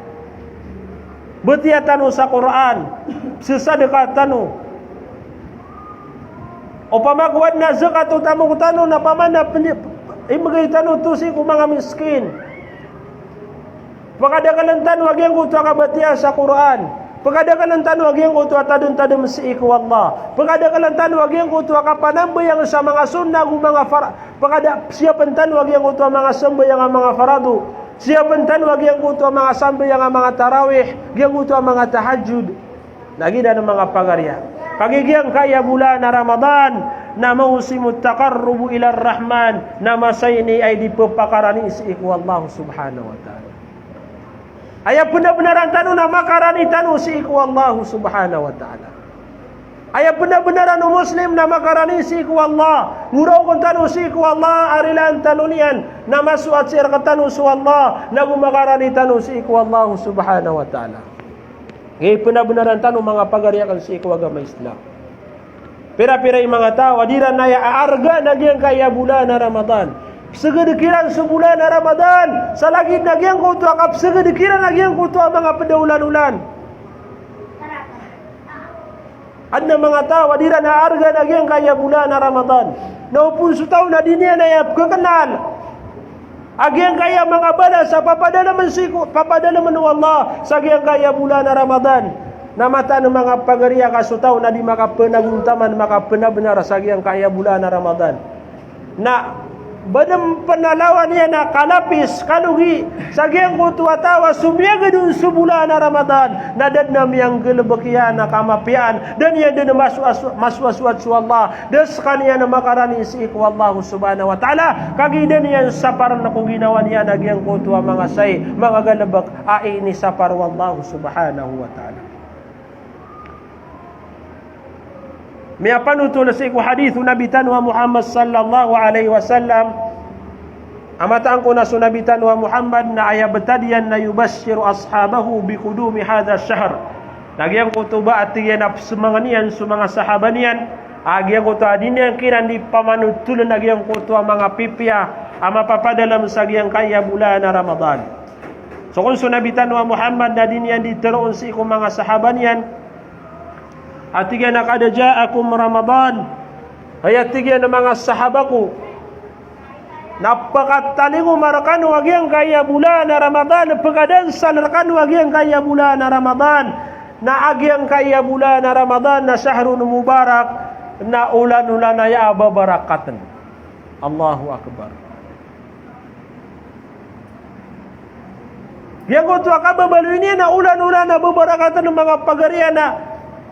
betiatan sa Quran sesadekatan o pamagwad na zakat utamo tanu na pamana ibigay tanu to si iku mga miskin pagkadakalan tanu agiang kutua kabatiya sa Quran pagkadakalan tanu agiang kutua tadun-tadun si iku Allah pagkadakalan tanu agiang kutua kapanambayang sa mga sunnah mga pagkada siapan tanu agiang kutua mga sambayang mga faradu siapan tanu agiang kutua mga sambayang mga tarawih agiang kutua mga tahajud lagi dan mga pagarya kagigiang kaya bulan Ramadan na mausimut taqarrubu ila Rahman na masayni ay dipakarani si iku Allah subhanahu wa ta'ala aya benar-benaran tanu na makarani tanu si iku Allah subhanahu wa ta'ala aya benar-benaran muslim na makarani si iku Allah nguraw kon tanu si iku Allah arilan tanunian na masuat sir katanu su Allah na gumakarani tanu si iku Allah subhanahu wa ta'ala ngay benar-benaran tanu mga pagariakan si iku agama Islam pira-pira mga tao adiran na aarga nagyang kaya bulan na Ramadan segedikiran sebulan Ramadan salagid nagyang kutua kap segedikiran nagyang kutua mga pedaulan-ulan adna mga tao adiran na arga nagyang kaya bulan Ramadan naupun sutaw na dinya na yap kekenal agyang kaya mga balas sa papadalaman siku papadalaman ng Allah sa agyang kaya bulan Ramadan na mata ng mga pagariya kasutaw na di makapenaguntaman makapenabenar sa agyang kaya bulan Ramadan na badam panalawan niya na kalapis kalugi sagyang kutua tawa sumyaga dun sebulan na Ramadan na dadnam yang gelebekian na kamapian dan yan din maswaswat su Allah des kaniya na makarani si iku Allah subhanahu wa ta'ala kagidan yan sapar na kung ginawa niya nagyang kutua mga say mga galabak ai ni sapar wallahu subhanahu wa ta'ala may panutul sa iku hadithu Nabi tanwa Muhammad sallallahu alaihi wasallam amataan ko na Nabi tanwa Muhammad na ayabtadiyan na yubashiru ashabahu bikudumi hadha syahr nagyang kutuba at tiyan na sumanganian sumanga sahabanian agyang kutuba din yan kiran di pamanutulan nagyang kutuba mga pipya ama papadalam sa agyang kaya bulan na Ramadan so kung Nabi tanwa Muhammad na din yan diteroon sa iku mga sahabanian at tiga na kada ja'akum Ramadan ay at tiga na mga sahabaku napakatalingo marakano agyang kaya bulan na Ramadan, pagkadan salarkano agyang kaya bulan na Ramadan, na agyang kaya bulan na Ramadan na syahrun mubarak, na ulan-ulan na ya babarakatan. Allahu Akbar. Yang ko tuwa kababalu ini na ulan-ulan na babarakatan ng mga pagarian na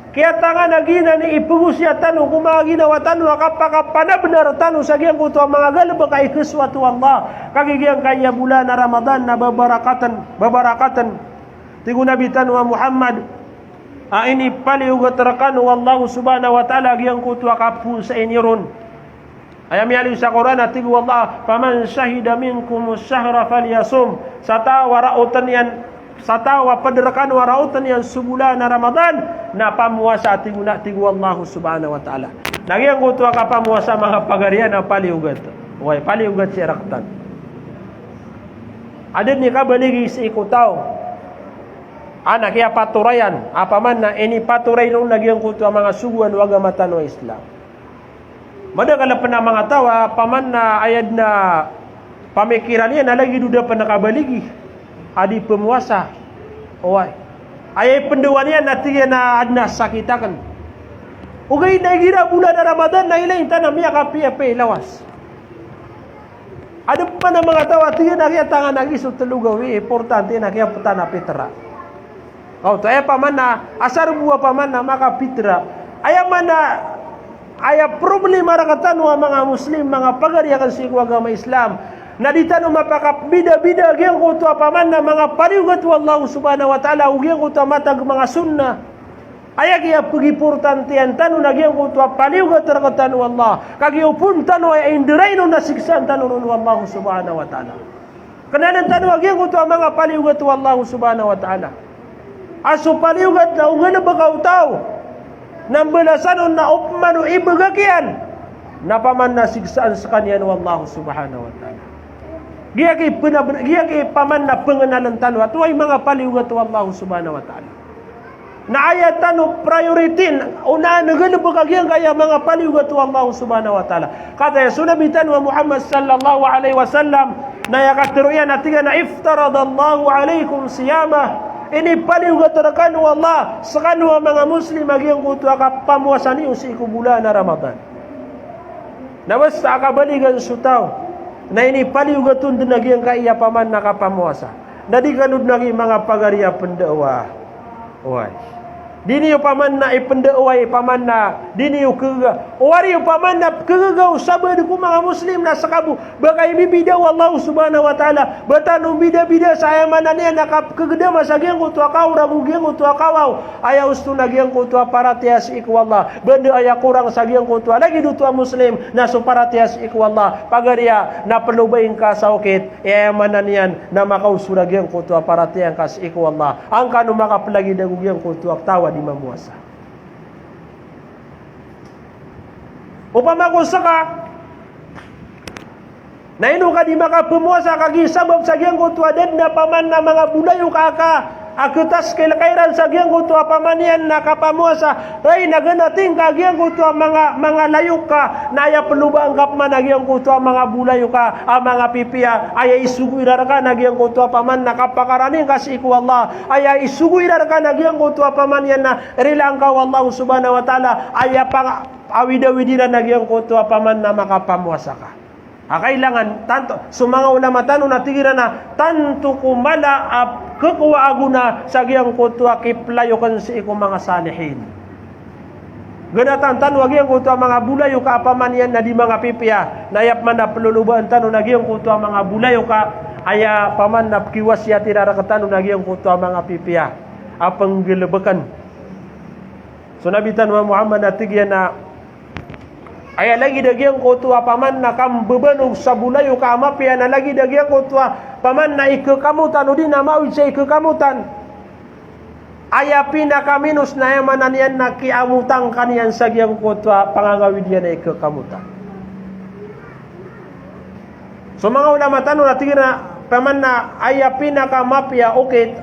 kaya tangan na gina ni ipugus ya tanu kuma ginawa tanu kapakapana benar tanu sagyang ko tuwa mga galba kay kiswatu Allah kagigyang kaya bulan na Ramadan na babarakatan tigo Nabi tanu Muhammad ini paliugat rakan wallahu subhanahu wa ta'ala gyang ko tuwa kapu sa inirun. Ayam yali sa Quran atigu Allah faman syahida minkum asyhara falyasum sata warautan yan sata wa padrakan warautan yan sebulan Ramadan na pamuasa atigu Allah subhanahu wa ta'ala nagyang kutua ka pamuasa mga pagarian na paliugat way paliugat si raktan adin ni ka baligi si ikutaw anak ya paturayan apaman na ini paturay nung nagyang kutua mga suguan waga matan wa Islam. Madagala pa na mga tawa, paman na ayad na pamikiran niya, nalagi duda pa nakabaligi. Adi pemuasa. Oy. Ayay pendewan niya, natiya na adna sakitakan. Ugay na gira bulan na Ramadan, na ilayin tanam niya kapi-api lawas. Ada pa na mga tawa, tiya na kaya tangan nagiso talugawi, importante na kaya puta na pitra. Kau tayo paman na, asar buwa paman na makapitra. Ayaman na, aya problema rakatan wa mga Muslim mga pagariakan sa agama Islam na ditano mapaka bida-bida gyang ko to paman na mga pariugat wallahu subhanahu wa ta'ala ugyang ko to matag mga sunna aya kaya pagimportantean tanu na gyang ko to pariugat rakatan wallah kagyo pun tanu ay indiraino na siksan tanu wallahu subhanahu wa ta'ala kananan tanu gyang ko to mga pariugat wallahu subhanahu wa ta'ala aso pariugat na ungana bakaw tao nang balasan na upmanu ibagakian na paman na siksaan sa kanya wallahu subhanahu wa ta'ala giya kay paman na pengenalan tanu at way mga paliugat wallahu subhanahu wa ta'ala na ayat tanu priority una naganabagakian kaya mga paliugat wallahu subhanahu wa ta'ala kata ya sunabitan wa Muhammad sallallahu alaihi wasallam na yakatiruyan atiga na iftaradallahu alaikum siyamah ini paliugat rakan wallah sakanu mga Muslim agyang kutua ka pamuasani usi ku bulan na Ramadan. Nawas ka baligan sutaw na ini paliugatun din agyang kaiya paman nakapamuasa. Nadi kanud nagi mga pagariya pendawa. Oy. Dini yo paman na ipendaway paman na dini yo kega. Owari yo paman na kegagaw sabad ku mga Muslim na sakabu bagay bibida wallahu subhanahu wa ta'ala batanu bida-bida saya mananian nakap kegeda masagyang ku tua kau rabugyang ku tua kawau aya ustu nagyang ku tua paratias iku wallah benda aya kurang sagyang ku tua lagi du tua Muslim na so paratias iku wallah pagariya na perlu baing ka sakit aya mananian na makau suragyang ku tua paratian kas iku wallah angka no makapalagi dagugyang ku tua tawa di mamuasa. Upama ko saka na ino ka di makapamuasa kagi sabab sagyang ko tuadad na paman na mga bulayo ka akutas kailan sagyang ko tua pamanian nakapamuasa ay naganating kagyang ko tua mga layok ka na aya perlu ba anggap man nagyang ko tua mga bulayo ka mga pipiya ay isugu iraraka nagyang ko tua paman nakapakaraning kasi iku Allah ay isugu iraraka nagyang ko tua pamanian na rilang ka wallahu subhanahu wa ta'ala ay pang awida-widina nagyang ko tua paman na makapamuasa ka. Kailangan tanto sumanga ulama tanu natigira na tanto kumala kekuwa aguna sagyang kutua kiplayokan si iku mga salihin. Ganatan tanu agyang kutua mga bulayo ka apamanian na di mga pipiya nayap man na pelulubaan tanu nagyang kutua mga bulayo ka aya paman na kiwasya tirarakatanu nagyang kutua mga pipiya apang gilebekan. So nabitan wa Muhammad natigya na aya lagi dagyang kutua paman na kambebanog sa bulayo ka amapya na lagi dagyang kutua paman na ikakamutan o di na mawid sa ikakamutan aya pinakaminus na yamanan yan na kiamutang kaniyan sa gyang kutua pangangawid yan na ikakamutan. So mga ulama tanong natigin na paman na aya pinakamapya ukit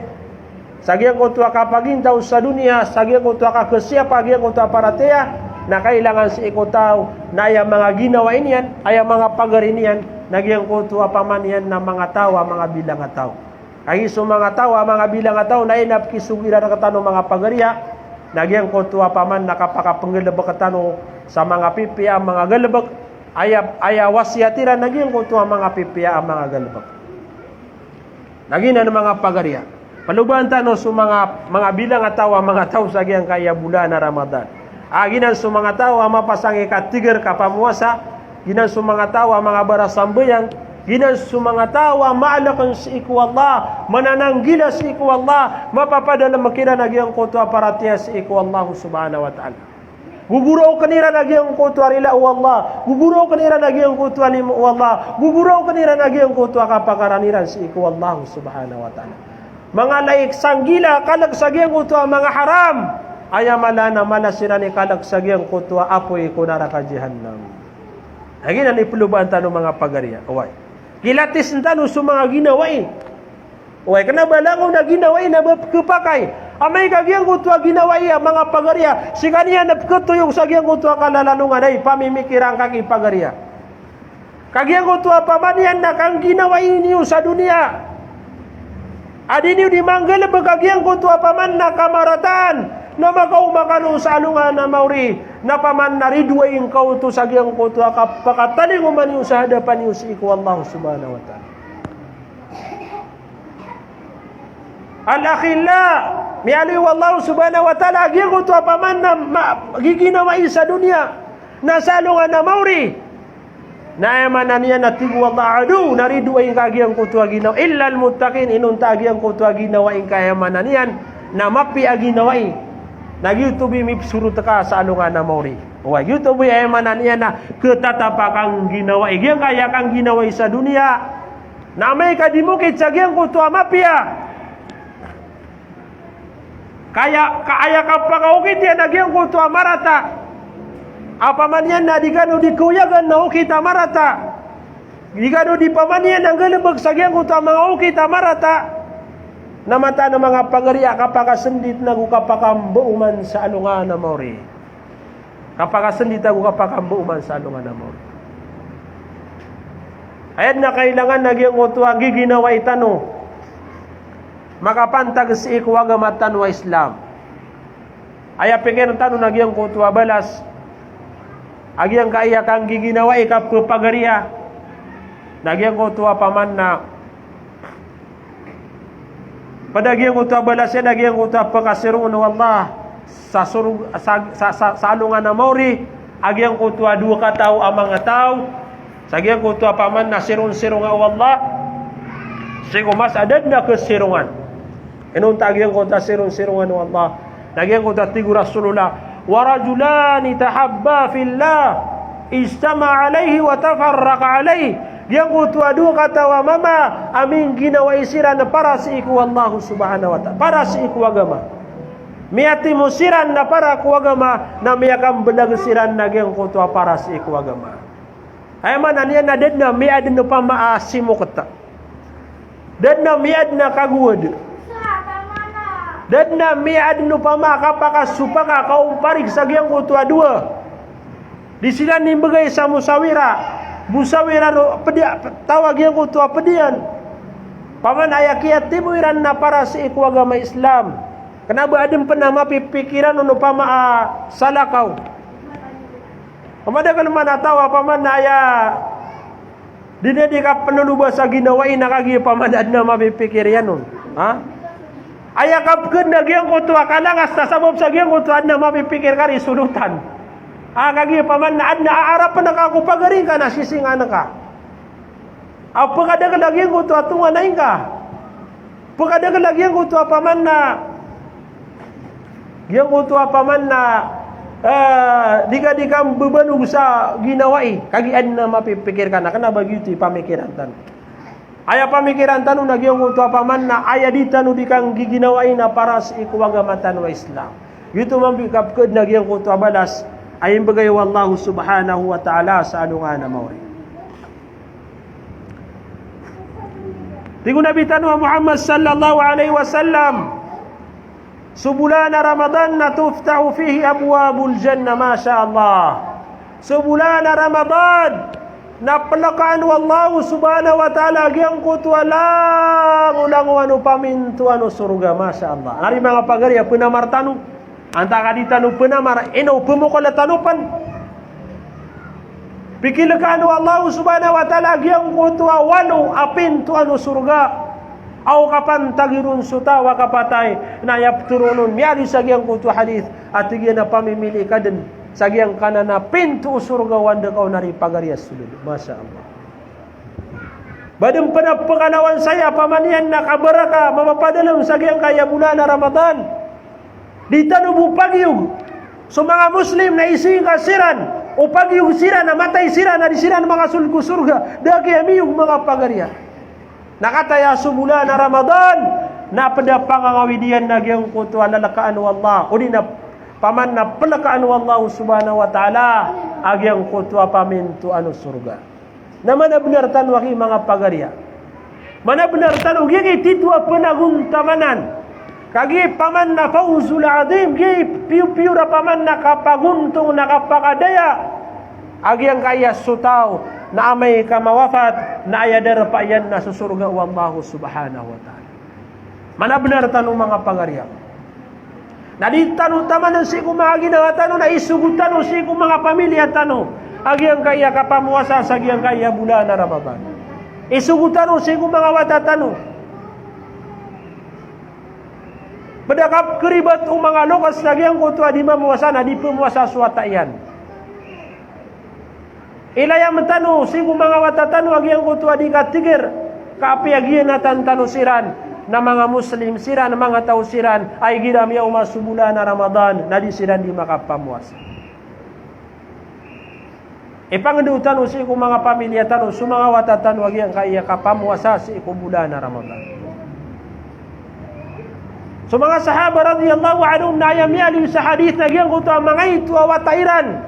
sa gyang kutua kapagintaw sa dunia sa gyang kutua kakasya pa gyang kutua paratea na kailangan si iko tao na ay mga ginawa iniyan, ay mga pagarinian, nagyang kutuwa paman yan na mga tao, mga bilang nga tao. Ay iso mga tao, mga bilang nga tao, na inapkisugira na katano mga pagariya, nagyang kutuwa paman nakapakapanggalabak katano sa mga pipiya, mga galabak, ay wasyatira, nagyang kutuwa mga pipiya, mga galabak. Nagina ng mga pagariya. Paluban tano sa mga bilang nga tao, mga tao sa giyang kaya bulan na Ramadan. Ginan sa mga tao, mapasangi ka tiger ka pamuasa, ginan sa mga tao, mga barasambayang, ginan sa mga tao, maalakan si iku Allah, manananggila si iku Allah, mapapadala makina nagyang kutwa paratiya si iku Allah subhanahu wa ta'ala. Guguraw kanira nagyang kutwa rila Allah, guguraw kanira nagyang kutwa limu Allah, guguraw kanira nagyang kutwa kapakaraniran si iku Allah subhanahu wa ta'ala. Mga laik sanggila kalagsagyang kutwa mga haram, ayamala na malasira ni kalagsagyang kutwa apoy kunara ka jahannam. Hagin ang ipulubaan tano mga pagariya. Uway. Kilatis tano sa mga ginawai. Uway, kanabalangaw na ginawai na kapakay. Amay kagyang kutwa ginawai mga pagariya. Si kaniya napkatuyong sa gyang kutwa kalalalungan ay pamimikirang kaki pagariya. Kagyang kutwa pamanian na kang ginawai niyo sa dunia. Adiniw di manggal bagagyang kutwa paman na kamaratan na makaumakano sa alungan na mauri na paman na ridwaing kauto sa gyang kutwa kapakataling uman yung sa hadapan yung si iku Allah subhanahu wa ta'ala. Al-akhilla mi'aliw Allah subhanahu wa ta'ala gyang kutwa paman na giginawai sa dunia na sa alungan na mauri na emanan niya na tibu Allah adu naridwaing kagyang kutwa ginawa illa al-muttaqin inunta agyang kutwa ginawaing kayamanan niyan na mapi aginawai nagyutubi mipsurut ka sa alungan na mauri wa yutubi emanan niya na ketatapakang ginawai gyang kaya kang ginawai sa dunia na may kadimukit sa gyang kutwa mapia kaya kapakaukit yan nagyang kutwa marata apa man yan na di gano di kuyagan na ukita marata. Di gano di pamanyan ang galabag sa gyang kuta mga ukita marata. Na mata ng mga pagariya kapakasendit na kukapakambuuman sa alungan na mori. Kapakasendit na kukapakambuuman sa alungan na mori. Ayan na kailangan na gyang kutuwa giginawa itano. Makapantag si ikwaga matan wa Islam. Aya pengen tano na gyang kutuwa balas. Agyang kaya kang giginawa ikapagariya. Nagyang kutuwa paman na padagyang kutuwa balasya, nagyang kutuwa pakasirun ng Allah sa alungan na mauri. Agyang kutuwa dua katao ang mga tao. Sagyang kutuwa paman na sirun-sirun ng Allah. Sigo mas adad na kesirungan. Inunta agyang kutuwa sirun-sirungan ng Allah. Nagyang kutuwa tigu Rasulullah. Warajulani tahabba fillah ijtama alaihi wa tafarraqa alaihi. Yang kutua dua kata wa mama amin ginawa isiran para si iku Allah subhanahu wa ta'ala, para si iku agama. Miati musiran na para ku agama na miyakam bedag siran na yang kutua para si iku agama. Ay man aniya na dead na miad no pamaasimu kata. Dead na miad na kaguwad. Dan na miad no pama kapaka supaka kaum parig sa gyang kutua dua. Di sila nimbagay sa musawira. Musawira no pedia tawag yang kutua pedian. Paman ayakiat timuiran na para si iku agama Islam. Kenapa adem pernah mapipikiran no pama salakaw. Pamada kan mana tawa paman aya dine di ka penuluba sa ginawain nakagi pamada na mapipikirian nun. Ha? Aya kapkeun na gyang kutua kalangas ta sabab sa gyang kutua na mapipikir kari sulutan. Kagi paman na adna arap pa nakakupagaring ka na sisingan ka. Pagkadagan lagi ang kutua tunga na ka. Pagkadagan lagi ang kutua paman na gyang kutua paman na di ka bebanug sa ginawai. Kagian na mapipikir ka na kana bagyuti pamikiran tan. Aya pamikiran tanu nagyong kutua paman na aya di tanu di kang giginawain na para sa ikuwagamatan wa Islam. Yuto mambikapkod nagyong kutua balas ayin bagay wallahu subhanahu wa ta'ala sa alungan na mauri. Tigo Nabi tanu Muhammad sallallahu alaihi wasallam Sebulan Ramadan tuftahu fihi abwabul jannah, masya-Allah. Sebulan Ramadan na pelakaan wallah subhanahu wa ta'ala yang kutualang ulang wanu pamintu anu surga, masya-Allah. Hari mga pagari penamar tanu antara ditanu penamar eno pemukola tanupan pikirkan Allah subhanahu wa ta'ala yang kutua wanu apintu anu surga au kapan tagirun suta wa kapatay na yapturunun miari sagyang kutu hadis atigina pamimili kaden sagyang kanana pintu surga wanda kau nari pagarias sulud, masya-Allah. Badem pada pengalaman saya pamanian nak abaraka mapadalam sagyang kaya bulan Ramadan di tanubu pagiug so mga muslim na ising kasiran o pagiug sira na matay sira na disiran mga sulku surga dagi amiyug mga pagaria. Nakataya sumulan na Ramadan na pada pangangawidian na giyang kutu alalakaan wallah uli na paman na palakaan wallah subhanahu wa ta'ala agyang kutu pamintu anu surga na manabnartan waki mga pagaria manabnartan ugyang ititwa penaguntamanan kagi paman na fauzul adim gi piu-piu ra paman na kapaguntong nakapakadaya agyang kaya sutaw na amay kamawafat na ayadar pa yan na susurga wallahu subhanahu wa ta'ala. Manabnar tanong mga pangarya. Na di tanong taman si kumagi na tanong na isugutan si mga pamilya tanong agyang kaya kapamuasa sa agyang kaya bulan na Ramadan. Isugutan si mga wata tanong. Bedakap keribat mga lokas na agyang kutua di mamuasa na di pemuasa suwata yan. Ilayang matano sigo mga watatano agyang kutua di katigir kaapi agyan natan tanusiran na mga muslim siran na mga tausiran ay ginam yaw masubula na Ramadan na di siran di makapamuasa. Ipangdutan sigo mga pamilya tano sumanga watatano agyang kaya kapamuasa si ikubula na Ramadan. So mga sahaba radhiyallahu anhum na ayamyali sa hadith na agyang kutua mga ito awatairan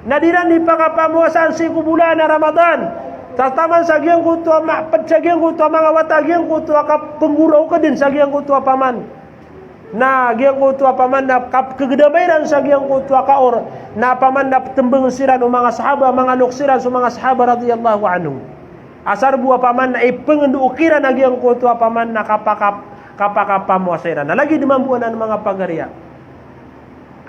nadiran di pakapamuasan si bulan na Ramadan tataman sa giyang kutua mapad sa giyang kutua mga watagyang kutua kap pengguraw ka din sa giyang kutua paman na giyang kutua paman na kap kegedamairan sa giyang kutua kaor na paman na tembeng siran o mga sahaba mga nuksiran so mga sahaba radhiyallahu anhum asar buah paman na ipengendukiran na giyang kutua paman na kapakapamuasiran na lagi dimampuan ng mga pagariya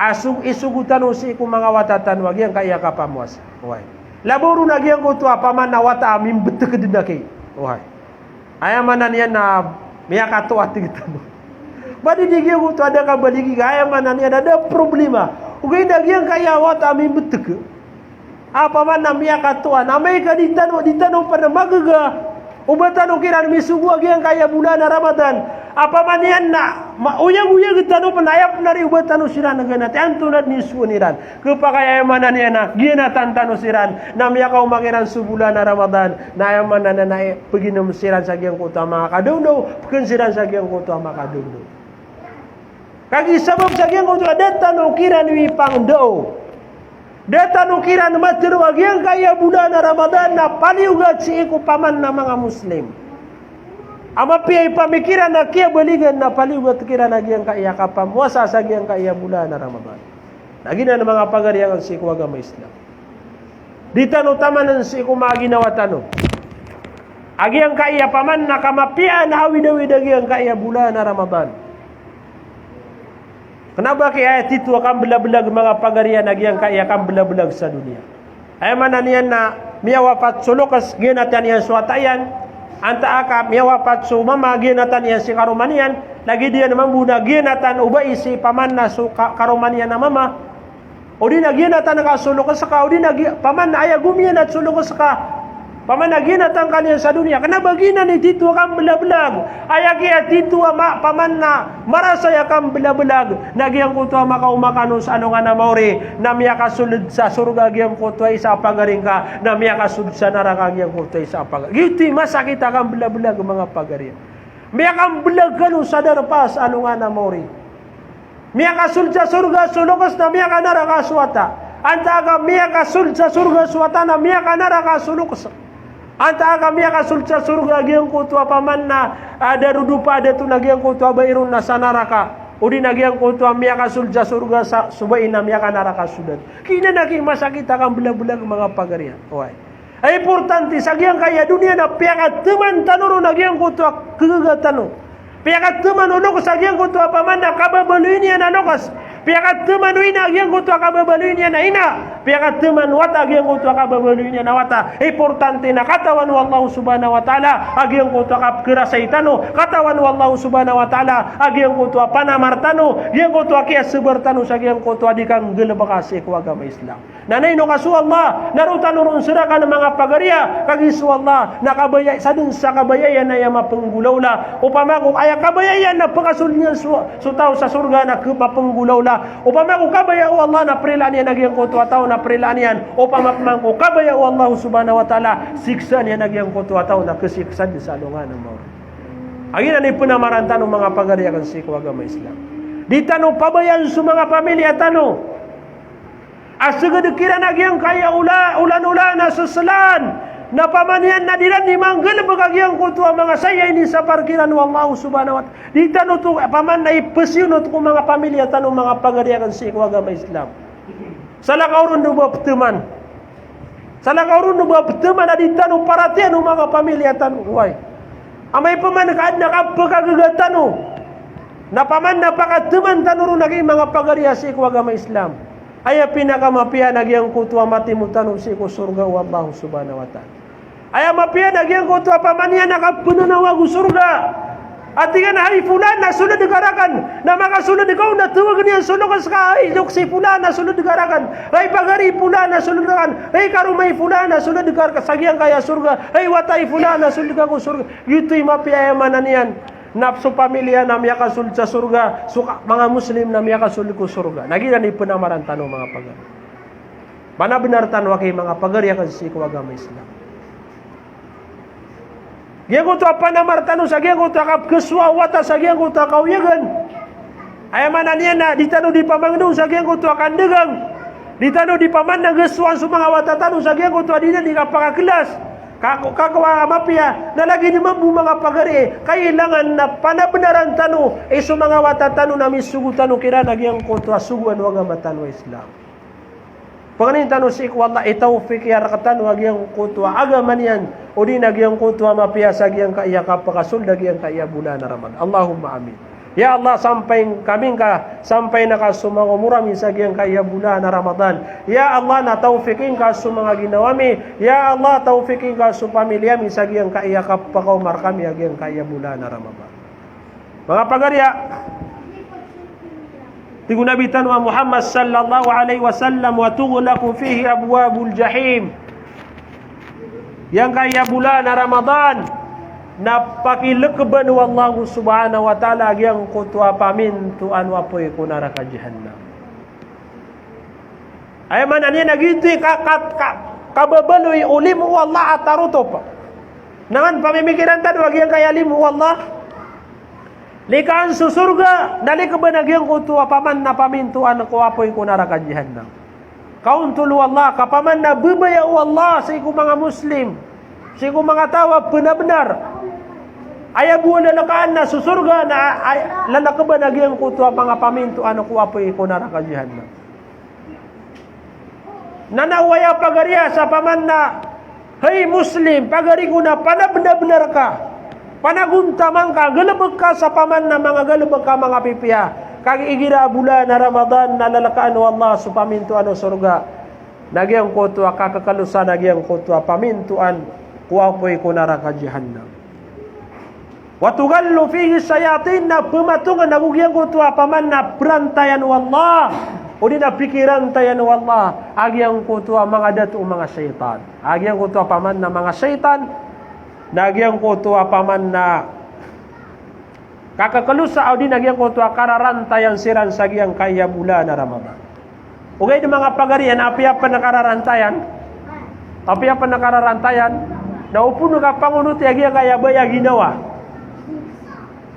asug isugutan si ku mga watatan wag yang kaya kapamuas wahai laburu na gyang kutua paman na wata amin betek dinaki wahai ayamanan yan na miyakato ati gitano badi digyang kutua ada kabaligi ayamanan yan ada problema ugay dagyang kaya wata amin betek apa man na miyakatuan amay ka ditano pa na magaga ubatan ukiran misugu gyang kaya bulan Ramadan apa man yan na uyang-uyang itano panayap na rin ubatan siran na ganat ang tunad ni suniran kapakayamanan yan na ginatan tano siran na miyakaw makiran subulan na Ramadan na ayamanan na paginom siran sa giyang kuto mga kadungdo pakinsiran sa giyang kuto mga kadungdo kagi sabab sa giyang kuto datan ukiran wipang do datan ukiran matiro agyang kaya bulan na Ramadan na paliugat si iku paman na mga Muslim ama piyay pamikiran na kia baligan na paliwat kira na giyang kaya kapamuasa sa giyang kaya bulan na Ramadan. Nagina ng mga pagariang si kuwagama Islam. Di tanong tamanan si kumaginawa tanong. Agiyang kaya paman na kamapian hawi-dawi giyang kaya bulan na Ramadan. Kenapa kaya itu akan belag-belag mga pagarian na giyang kaya akan belag-belag sa dunia. Ay manan yan na miyawapat sulukas ginatan yan suwatayan. Anta akap miyawapat so mama ginatan yan si karumanian lagi dia naman buna ginatan ubay si paman na so karumanian na mama o di na ginatan na kasulok sa ka o di na paman na ayagumian at sulok sa ka paman na ginatan kaniya sa dunia kana bagina ni titu kang belag-belag ayagi at titu paman na marasaya kang belag-belag nagyang kutua makaumakano sa ano nga na mauri na miya kasulod sa surga gyang kutua isa pagaring ka na miya kasulod sa neraka gyang kutua isa pagaring giti masakit kang belag-belag mga pagaring miya kang belag kanu sa darpas ano nga na mauri miya kasulod sa surga sulukas na miya ka neraka suwata anta ka miya kasulod sa surga suwata na miya ka neraka sulukas anta kami akan surga gyang kutua paman na ada rudupa ada tu na gyang kutua bairun na sa naraka udi nagyang kutu amya kasul ja surga subain amya ka neraka sudat. Kina naging masakit akan bela-bela mga pagarian. Oy. Ay importante sagyang kaya dunia na piakat teman tanuro nagyang kutu kegagatan. Piakat teman uno sagyang kutu paman na kababalunya nanokas. Piakat teman wina agyang kutu kababalunya na ina. Piakat teman wata agyang kutu kababalunya na wata. Importante na katawan wallahu subhanahu wa ta'ala agyang kutu kerasaitano. Katawan wallahu subhanahu wa ta'ala agyang kutu panamartano. Agyang kutu akia sebertano sagyang kutu adikang gelebakasi ku agama Islam. Nanay no kasu Allah narutan urun sirakan mga pagaria kagisu Allah nakabaya sadun sa kabayayan na yama penggulawla upama ko aya kabayayan na pagasulnya sutaw sa surga na mapenggulawla upama ko kabaya Allah na prilanian nagyang ko taw na prilanian upama ko kabaya Allah subhanahu wa ta'ala siksa niya nagyang ko taw na kesiksa di sa lungan mo. Agina ni penamarantan ng mga pagaria kan si agama Islam. Di tanong pabayan sa mga pamilya tanong asagad kira nagyang kaya ulan-ulan na susulan na pamanian na dilan ni manggal bagagyang kutua mga saya ini sa parkiran wallahu subhanahu wa ta'ala. Di tanong to paman na ipasiunot ko mga pamilya tanong mga pagariakan si agama Islam. Salakaurun do bapteman. Salakaurun do bapteman na di tanong paratian mga pamilya tanong. Why? Amay paman kaad na kapagagagatan na paman na pakateman tanong naging mga pagaria si agama Islam. Aya pinakamapia nagyang kutua mati mutanong si ko surga wallahu subhanahu wa ta'ala. Aya mapia nagyang kutua pamanian nakapununawa ko surga. At iyan hari fulan na sunod digarakan na makasunod ikaw na tuwag niya sunod ka sa iyok si fulan na sunod digarakan. Ay pagari fulan na sunod digarakan. Ay karumay fulan na sunod digarakan sagyang kaya surga. Ay watay fulan na sunod ka ko surga. Yuto'y mapia manan yan. Napso pamilya na miya kasul sa surga, mga Muslim na miya kasul ko surga. Nagina ni penamaran tanong mga pagari. Mana benar tanwa kay mga pagari kan si ko agama Islam. Giyan ko to panamar tanong sa giyan ko to kap keswa wata sa giyan ko to kauyagan. Ay mana niya na ditano di pamangdung sa giyan ko to akan degang. Ditano di paman na geswan sa mga wata tanong sa giyan ko to adina di kapakakelas. Kakawa mapia na lagi ni mambu mga pagari kailangan na panabenaran tanu isu mga watatanu na misugutanu kira nagyang kotwa suguan waga matanu Islam. Panganin tanu si ikwalla itawfik ya rakatan wagyang kotwa agaman yan o di nagyang kotwa mapia sagyang kaya kapakasul nagyang kaya bulan na Ramadan. Allahumma amin. Ya Allah sampai sampai na kasumang umurami sa giyang kaya bulan na Ramadan. Ya Allah na taufikin ka sa mga ginawami. Ya Allah taufikin ka sa pamilyami sa giyang kaya kapakaumar kami sa giyang kaya bulan na Ramadan. Mga pagarya, tigo nabitan wa Muhammad sallallahu alaihi wasallam wa tughlaqu fihi abwabul jahim. Yang kaya bulan na Ramadan na pakilekban wallahu subhanahu wa ta'ala agyang kutwa pamin tu anwa poy kunara ka jahannam. Ay man ani naginti kababaloy ulim wallah atarutop. Nangan pamimikiran tan wagyang kaya lim wallah. Likan su surga nalikban agyang kutwa paman na pamin tu an ko apoy kunara ka jahannam. Kaun tul wallah kapaman na bebaya wallah sa iku mga Muslim. Sa iku mga tawa benar-benar aya buwan na nakaan na susurga na lalakaban agyang kutwa mga paminto ano ko apoy ko narakajihan na. Nanawaya pagariya sa paman na hey Muslim, pagari ko na panabna-benar ka. Panaguntamang ka, galabag ka sa paman na mga galabag ka mga pipiya. Kagigira bulan na Ramadan na lalakaan o Allah sa paminto ano surga. Nagyang kutwa kakakalusan nagyang kutwa pamintuan ko apoy ko narakajihan na. Watugallu fihi sayatin na pematungan nagugyang ko tuwa paman na perantayan wallah o di na pikiran tayan wallah agyang ko tuwa mga datu mga syaitan agyang ko tuwa paman na mga syaitan nagyang ko tuwa paman na kakakalusa o di nagyang ko tuwa kararantayan siran sa gyang kaya bulan na Ramadan. Ugay di mga pagarian api-apan na kararantayan api-apan na kararantayan naupuno ka pangunuti agyang kaya baya ginawa.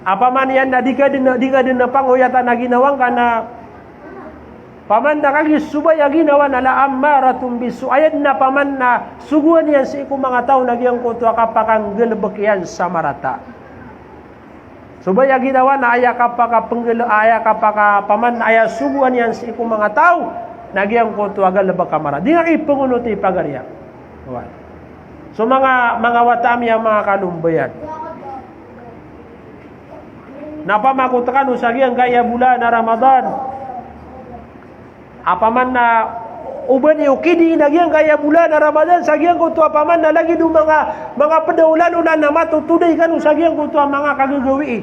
Apa man yan na di ka din na panguyatan na ginawang ka na paman na kagi subay a ginawa na laammaratun bisu ayat na paman na suguan yan sa iku mga tao nagyang kuto kapakang gelbek yan sa marata. Supaya ginawa na aya kapaka penggelo aya kapaka paman aya subuan yang si iku mga tao nagyang ko tuagal lebak kamara. Di nga ipungunuti pagarya. So mga watami ang mga kalumbayan. Napamakutakan usagi ang kaya bulan na Ramadan. Apaman na uban ukidi nagyang kaya bulan na Ramadan sagiang ko tuwa paman na lagi do mga pedaulan-ulan na matutuday kan usagi ang ko tuwa mga kagagawi.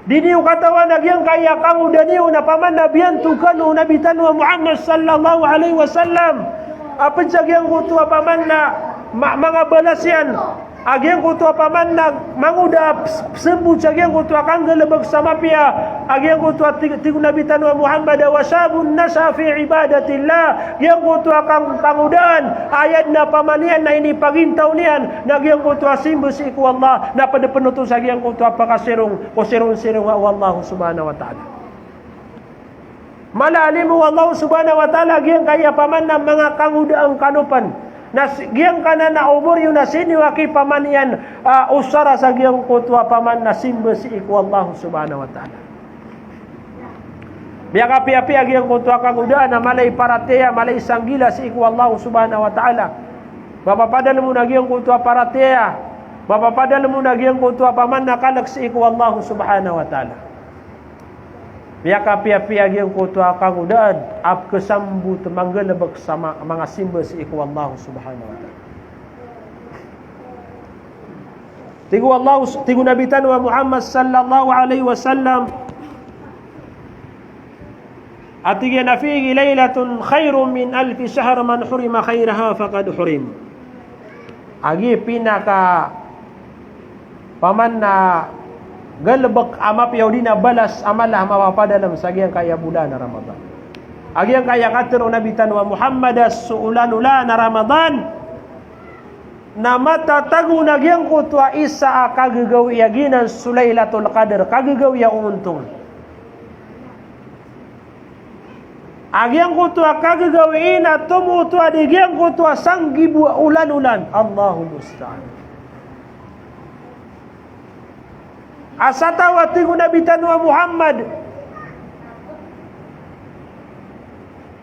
Diniu katawan nagyang kaya kang udaniu na paman nabiyan tukanu nabitan wa Muhammad sallallahu alaihi wasallam. Apa sagiang ko tuwa paman na mga balas yan. Agiang ko tuwa paman na manguda sembuh sagiang ko tuwa kang galabag sama pia. Agiang ko tuwa tigu nabitan wa Muhammad wa sabun nasa fi ibadatillah. Agiang ko tuwa kang pangudaan ayat na pamanian na ini pagintaw niyan. Agiang ko tuwa simbol si iku Allah na pada penutup sagiang ko tuwa pakasirong ko sirong wa Allah subhanahu wa ta'ala. Malalimu Allah subhanahu wa ta'ala agiang kaya paman na mga kangudaang kanupan. Giyang kana na umur yung nasini waki paman yan usara sa giyang kutwa paman na simba si iku Allah subhanahu wa ta'ala. Biya kapi-api agiyang kutwa kang udaan na malay parateya, malay sanggila si iku Allah subhanahu wa ta'ala. Bapapadal mo na giyang kutwa parateya, bapapadal mo na giyang kutwa paman na kalag si iku Allah subhanahu wa ta'ala. Biya kapi-api agiyang kutwa kang udaan ap kesambut manggalabag sama mga simbol si iku Allah subhanahu wa ta'ala. Tigu nabitan wa Muhammad sallallahu alaihi wasallam atiga na fihi laylatun khairum min alfi shahr man hurima khairaha faqad hurim. Agi pinaka paman na galbak amap yaudina balas amalah mapapadalam sagiang kaya bulan na Ramadan. Agiang kaya katir nabitan wa Muhammad suulanula na Ramadan na matatagu nagyang kutwa isa kagagaw yaginan Sulailatul Qadar kagagaw ya untung. Agiang kutwa kagagaw ina tumutwa digyang kutwa sanggibu ulan-ulan. Allahu musta'an. Asatawa tigu nabitan wa Muhammad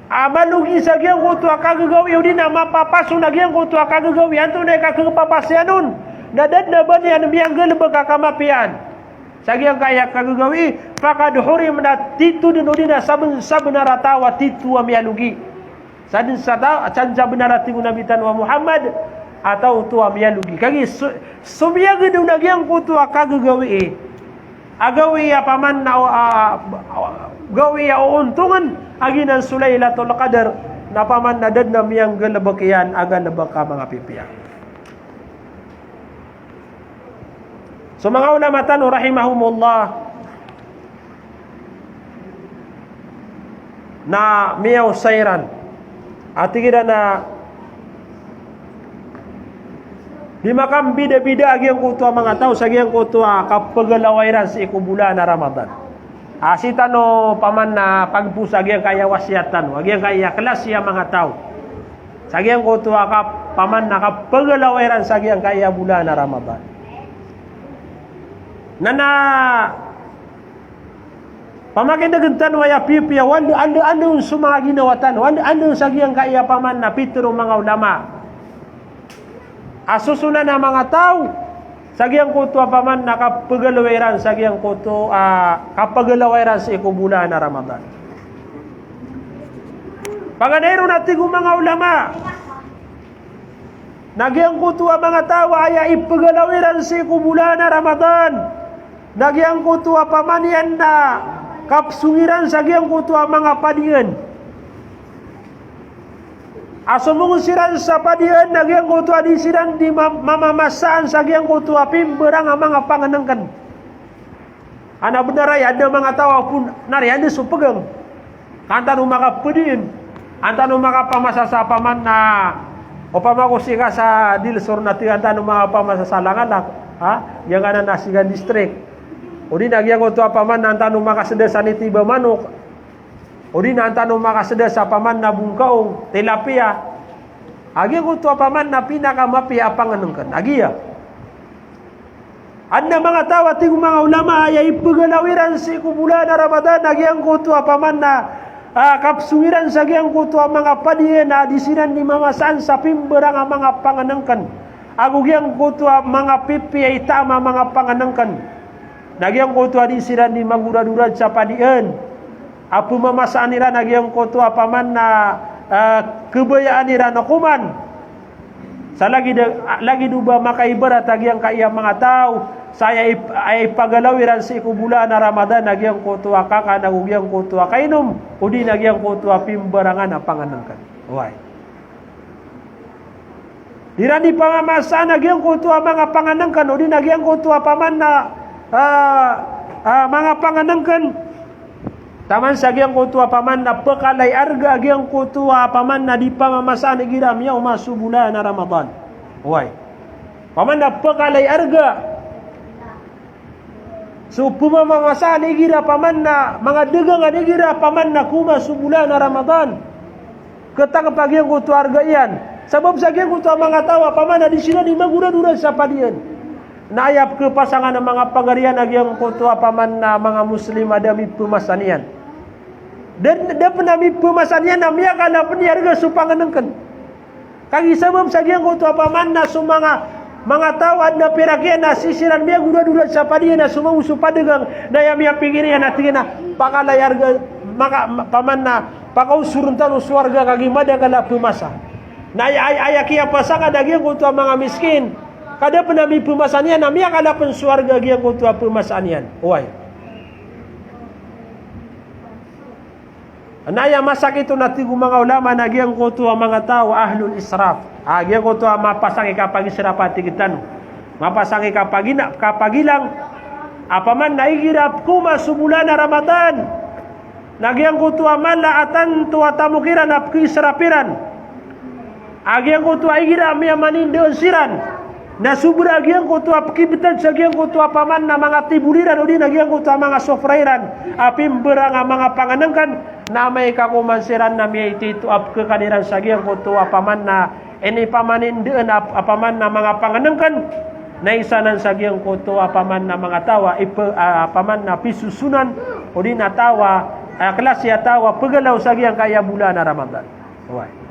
amalugi sa giyang kutwa kagagawi yun na mapapaso na giyang kutwa kagagawi anto na kakapapasyanon nadad na ba niyan miyang galabag kakamapian sa giyang kaya kagagawi fakad hurim na titu din na sabun na ratawa titu wa miyalugi sa din sa benara tigu nabitan wa Muhammad atau tuwa miyalugi kagi sumiyag din na giyang kutwa kagagawi agawi ya paman na gawi ya uuntungan aginan Sulailatul Qadar na paman na dad na miyang galabak yan aga labak ka mga pipiyak. So mga ulamatan rahimahumullah na miyaw sayran at tigida na di makam bida-bida agyang kutwa mga tao sa agyang kutwa kapagalawairan sa ikubula na Ramadan. Asita no paman na pagpusa agyang kaya wasyatan, agyang kaya klasya mga tao. Sa agyang kutwa paman na kapagalawairan sa agyang kaya bula na Ramadan. Nana pamakindagantan waya pipiya ando summga ginawatan, ando sa agyang kaya paman na pitro mga ulama. Asusuna na mga tao sagyang kutwa paman nakapagalawiran sagyang kuto kapagalawiran sa ikubulan na Ramadan. Panganero natin kung mga ulama nagyang kutwa mga tao ay ipagalawiran sa ikubulan na Ramadan. Nagyang kutwa paman yan na kapsungiran sagyang kutwa mga padiyan. Asumungsiran sa padian nagyang kutwa di siran di mamamasaan sa gyang kutwa pimberang ang mga panganangkan. Ana benar ay ada mga tawa pun nari ada supegang. Kantan umaka pediin. Antan umaka pamasa sa paman na upama ko sika sa dilsur na tiantan umaka pamasa sa langanak. Ha? Yang ana nasigan distrik. Udi nagyang kutwa paman antan umaka sedesan tiba manuk. Udi na antano makaseda sa paman na bungkaong tilapia. Agi ko to paman na pinakamapia panganungkan. Agi ya. Anda mga tawa tingu mga ulama ay ipagalawiran si bulan Ramadan nagyang kutu apaman na kapsuwiran sa gyang kutu mga padiyen na disinan ni mamasan sa pimberang mga panganangkan. Agugyang kutu mga pipi ay tama mga panganangkan. Nagyang kutu disinan ni magurad-urad sa padiyen. Apu mamasaan nila nagyang kutu apaman na kebayaan nila nakuman. Sa lagi duba makaibarat agyang kaya mga tao saya ay pagalawiran sa ikubula na Ramadan nagyang kutua kaka nagugyang kutua kainom udi nagyang kutua pimbarangan na panganangkan. Why? Dirani pamamasa nagyang kutua mga panganangkan udi nagyang kutua paman na mga panganangkan. Taman sa gyang kutua paman na pekalay arga gyang kutua paman na di pamamasa ni giram yaw masubula na Ramadan. Why? Paman na pekalay arga. So pumamamasa ni gira paman na mga dagang ni gira paman na kuma subulan na Ramadan. Ketang pagyang kutua arga iyan. Sebab sa gyang kutua mga tawa paman na di sila di magura-dura sa padiyan. Naayap ke pasangan ng mga pagarian agyang kutua paman na mga muslim ada mi pemasanian. Dan penami pemasanian namanya kana peniarga supanganengken. Kagi sebab sa gyang kutua paman na sumanga mga tao ada perakian na sisiran dia gura-dura sa padiyan na sumaw supadegang na yamia pingirian na tingin na pakalay arga maka paman na pakaw suruntan uswarga kagi madagala pemasa. Na ayakia pasangan dagyang kutua mga miskin. Kada penami pemasanian namia kala pensuarga gyang kutua pemasanian. Oi. Anaya masak itu natigu mga ulama na gyang kutua mga tao ahlul israf. Gyang kutua mapasangi kapag israpati kitanu. Mapasangi kapagilang apaman naigirap kuma subulan na Ramadan. Nagyang kutua mala atan tua tamukiran ap kisrapiran. Agyang kutua igira miya manindeon siran. Na subra gyang kutua kibitan sa gyang kutua paman na mga tibuliran udi na gyang kutua mga sofrairan apim berang mga panganangkan na may kakumansiran na may ititu ap kekadiran sa gyang kutua paman na ini pamanindeon apaman na mga panganangkan na isanan sa gyang kutua paman na mga tawa paman na pisusunan udi na tawa klasya tawa pagalaw sa gyang kaya bulan na Ramadan. Why?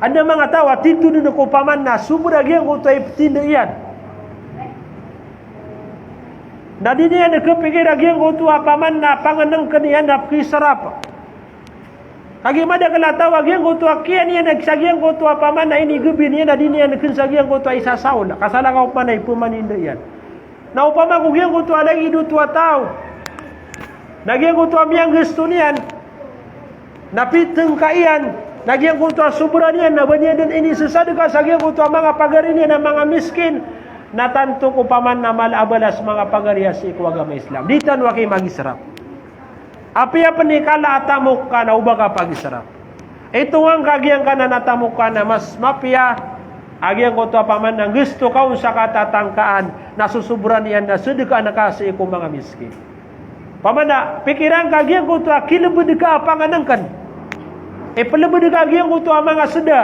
Ada mga tawa titu dun ko paman na sumura gyang ko tay tindian. Nadi dia ne kepikir gyang ko tu paman na panganang kanian ap kisarap. Kagi mada kala tawa gyang ko tu kian ni nak sagyang ko tu paman na ini gebin ni nadi ni nak sagyang ko tu isa saul. Kasala ka upanay pumanindian. Na upama ko gyang ko tu lagi du tua tao. Nagyang ko tu amyang gestunian. Napiteng kaian nagyang kutua subranian na banyan din ini sesadaka sagyang kutua mga pagarian na mga miskin na tanto ko paman na malabalas mga pagarian sa agama Islam. Ditan waki magisarap. Api apa ni kala atamok ka na ubaga pagisarap. Ito ang kagyang ka na natamok ka na mas mapia agyang kutua paman na gusto ka sa katatangkaan na susubranian na sedekah na kasi ko mga miskin. Paman na pikiran kagyang kutua kilabud ka panganangkan. Pelebih gyang kutua mga seda.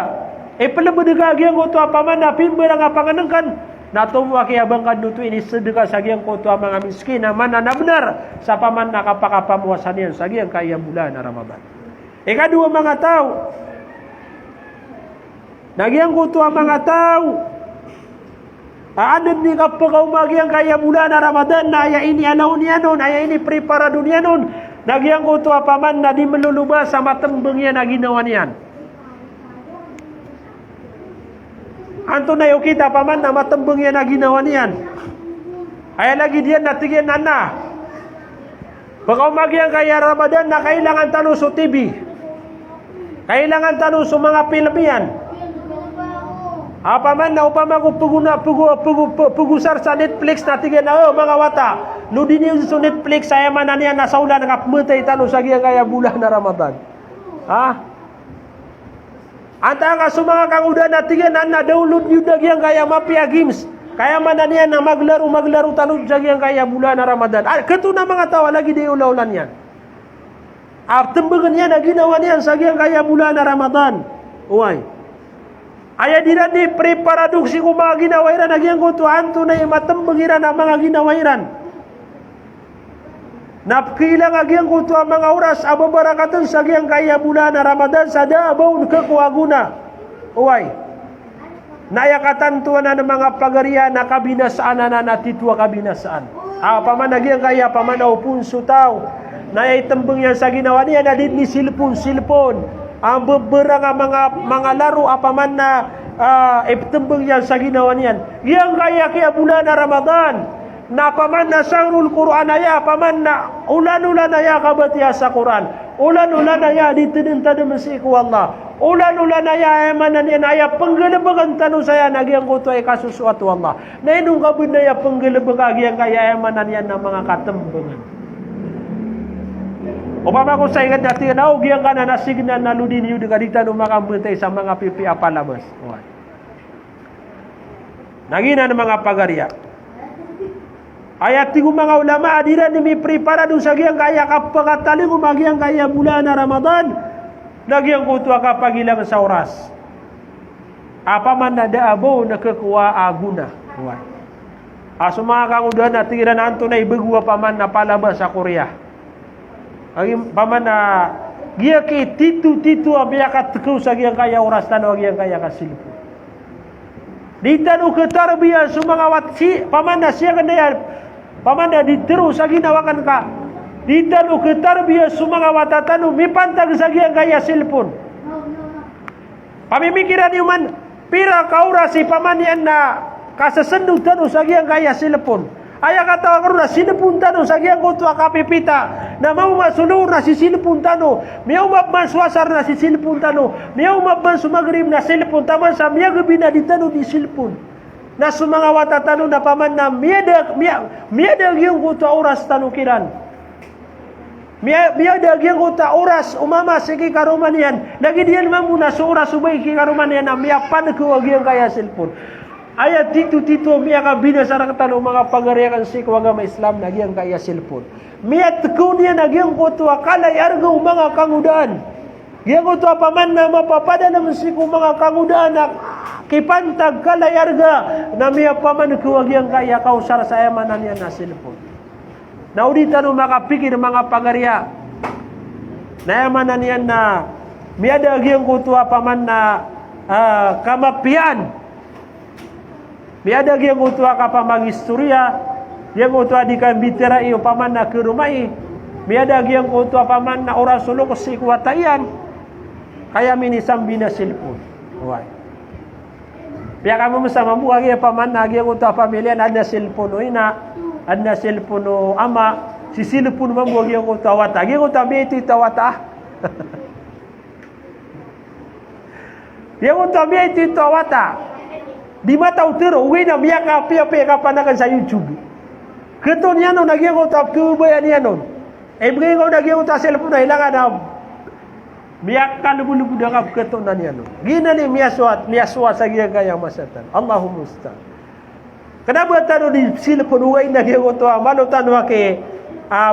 Pelebih gyang kutua paman na pimberang panganangkan. Natumu aki abang kadutu ini sedekah sagyang kutua mga miskin na mana na benar sa paman na kapakapamuasanian sagyang kaya bulan na Ramadan. Ikadua mga tao. Nagyang kutua mga tao. Ada ni kapagaw magyang kaya bulan na Ramadan na aya ini alaw niya nun, aya ini preparado niya nun. Nagyang kutua paman na di meluluba sama tembengnya na ginawa niyan. Anto na yung kita paman na matembengnya na ginawa niyan. Ay lagi diyan natigyan na. Baka magyang kaya Ramadan na kailangan tanong sa TV. Kailangan tanong sa mga film yan. Paman na upama ko pugusar sa Netflix natigyan na mga wata. No din yung sa Netflix saya man niya nasaulan nga pumatay talo sa kaya bulan na Ramadan. Anta ka sa mga kangudan natigyan na download yung dagyang kaya mapia games. Kaya man niya na maglaro talo sa kaya bulan na Ramadan. Keto na mga tawa lagi di ulaulan yan. Tembagan niya na ginawa niyan sa kaya bulan na Ramadan. Uy. Aya dira di preparaduksi ko mga ginawairan nagyang ko to anto na matambangiran ang mga ginawairan. Napkilang agyang ko to ang mga oras ababarakatan sa agyang kaya bulan na Ramadan sa daabaw kakuaguna. Uway. Nayakatan tuwa na ng mga pagarian na kabinasaan na natitwa kabinasaan. Paman agyang kaya paman upun sutaw. Nayay tambang yan sa ginawa niya na din ni silpon. Ang beberang mga laro apaman na iptembeng yan sa ginawa niyan. Yang kaya bulan na Ramadan na apaman na syahrul Quran aya apaman na ulan-ulan aya kabatiya sa Quran. Ulan-ulan aya ditidin-tadin masiku Allah. Ulan-ulan aya emanan yan aya penggelebagan tanong saya nagyang kuto ay kasusuatu Allah. Na inong kabun na ya penggelebag agyang kaya emanan yan ng mga katembengan. Upama ko sa ingat natin na ugyang ka na nasignan na ludin yung dekadita ng mga bentay sa mga pipi apalabas. Nagina ng mga pagarya. Ayat tingong mga ulama adiran ni may prepara doon sa giyang kaya kapagataling umagyang kaya bulan na Ramadan. Nagyang kutua kapagilang sa oras. Apaman na daabo nakakuha aguna. Aso mga kangudan na tiran anto na ibagwa paman na palabas sa Korea. Ang paman na giya ki titu ang biyakat tekaw sa giyang kaya oras tanaw giyang kaya kasilpo. Di tanu ketarbiyan sumangawat si paman na siya kanaya paman na diteru sa ginawakan ka. Di tanu ketarbiyan sumangawat tanu mipantag sa giyang kaya silpon. Pamimikiran yuman pira ka oras si paman yan na kasasendut tanu sa giyang kaya silpon. Aya kata karuna sinepun tano sa giyang kutu akapipita na mau masulur na si sinepun tano miyaw mabban swasar na si sinepun tano miyaw mabban sumagrib na silpun taman sa miya gabina di tano di silpun na sumangawata tano na paman na miyada giyang kutu oras tano kiran miyada giyang kutu oras umama sige karuman yan lagi diyan mamuna sa oras ubay ki karuman yan na miyapan ko giyang kaya silpun. Ayat titu miya ka binasarang tanong mga pagariakan si kawagama Islam nagyang kaya silpon. Miya tekun niya nagyang kutua kalay argaw mga kangudaan. Giyang kutua paman na mapapada naman si mga kangudaan na kipantag kalay arga na miya paman kuwagyang kaya kausar sa emanan niya na silpon. Nauditan o makapikir mga pagaria na emanan niya na miya nagyang kutua paman na kamapian. Biada gyang utua ka pamagistorya, gyang utua di kan bitera iyo paman na kerumai. Biada gyang utua paman na oras sulok si kuwatayan. Kaya minisam bina silpon. Why? Biya kamu masama mo agi paman na gyang utua pamilya ada silpon o ina, ada silpon o ama, si silpon mo gyang utua wata. Gyang utua beti tawata. Gyang utua beti tawata. Di mata utero uwi na miya ka pia kapanakan sa YouTube. Keton yan o nagyang ko tap kubayan yan o. Ibigay ko nagyang ko ta cellphone na ilangan na miya ka lubu-lubu na ka keton na yan o. Gina ni miya suat sa giyang kayang masatan. Allahumma ustad. Kenapa tano di cellphone uwi nagyang ko ta malutan wake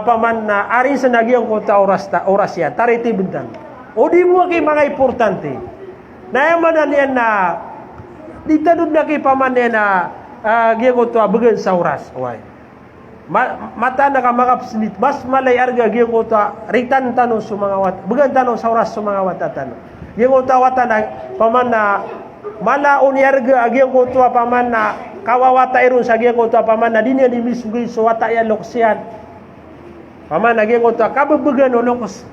paman na arin sa nagyang ko ta oras yan. Tariti bintang. O di mo kay mga importante. Na yaman yan na ditadud na kay pamane na giyago to bagan sa oras way mata na ka makapsinit mas malay arga giyago to ritan tanong sa mga wat bagan tanong sa oras sa mga watatan giyago to watan paman na malaon yarga giyago to paman na kawawata iron sa giyago to paman na dinya di misugay so wata ya loksian paman na giyago to kababagan olokos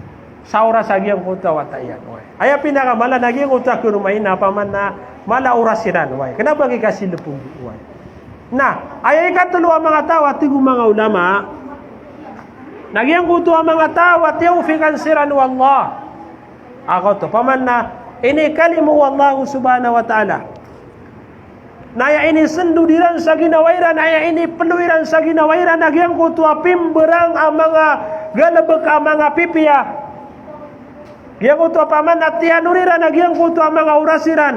sa oras sa giyago to wata yan way aya pinaka mala na giyago to kurumay na paman na mala orasiran way kenapa kasih lepung way nah ayay katulo ang mga tao at tigong mga ulama nagyang kuto ang mga tao at yung fikansiran wallah ako to paman na ini kalimu wallahu subhanahu wa ta'ala naya ini sendudiran sa ginawairan naya ini peluiran sa ginawairan nagyang kuto pimberang ang mga galabag ang mga pipiya gyang kuto paman at tianuriran nagyang kuto ang mga orasiran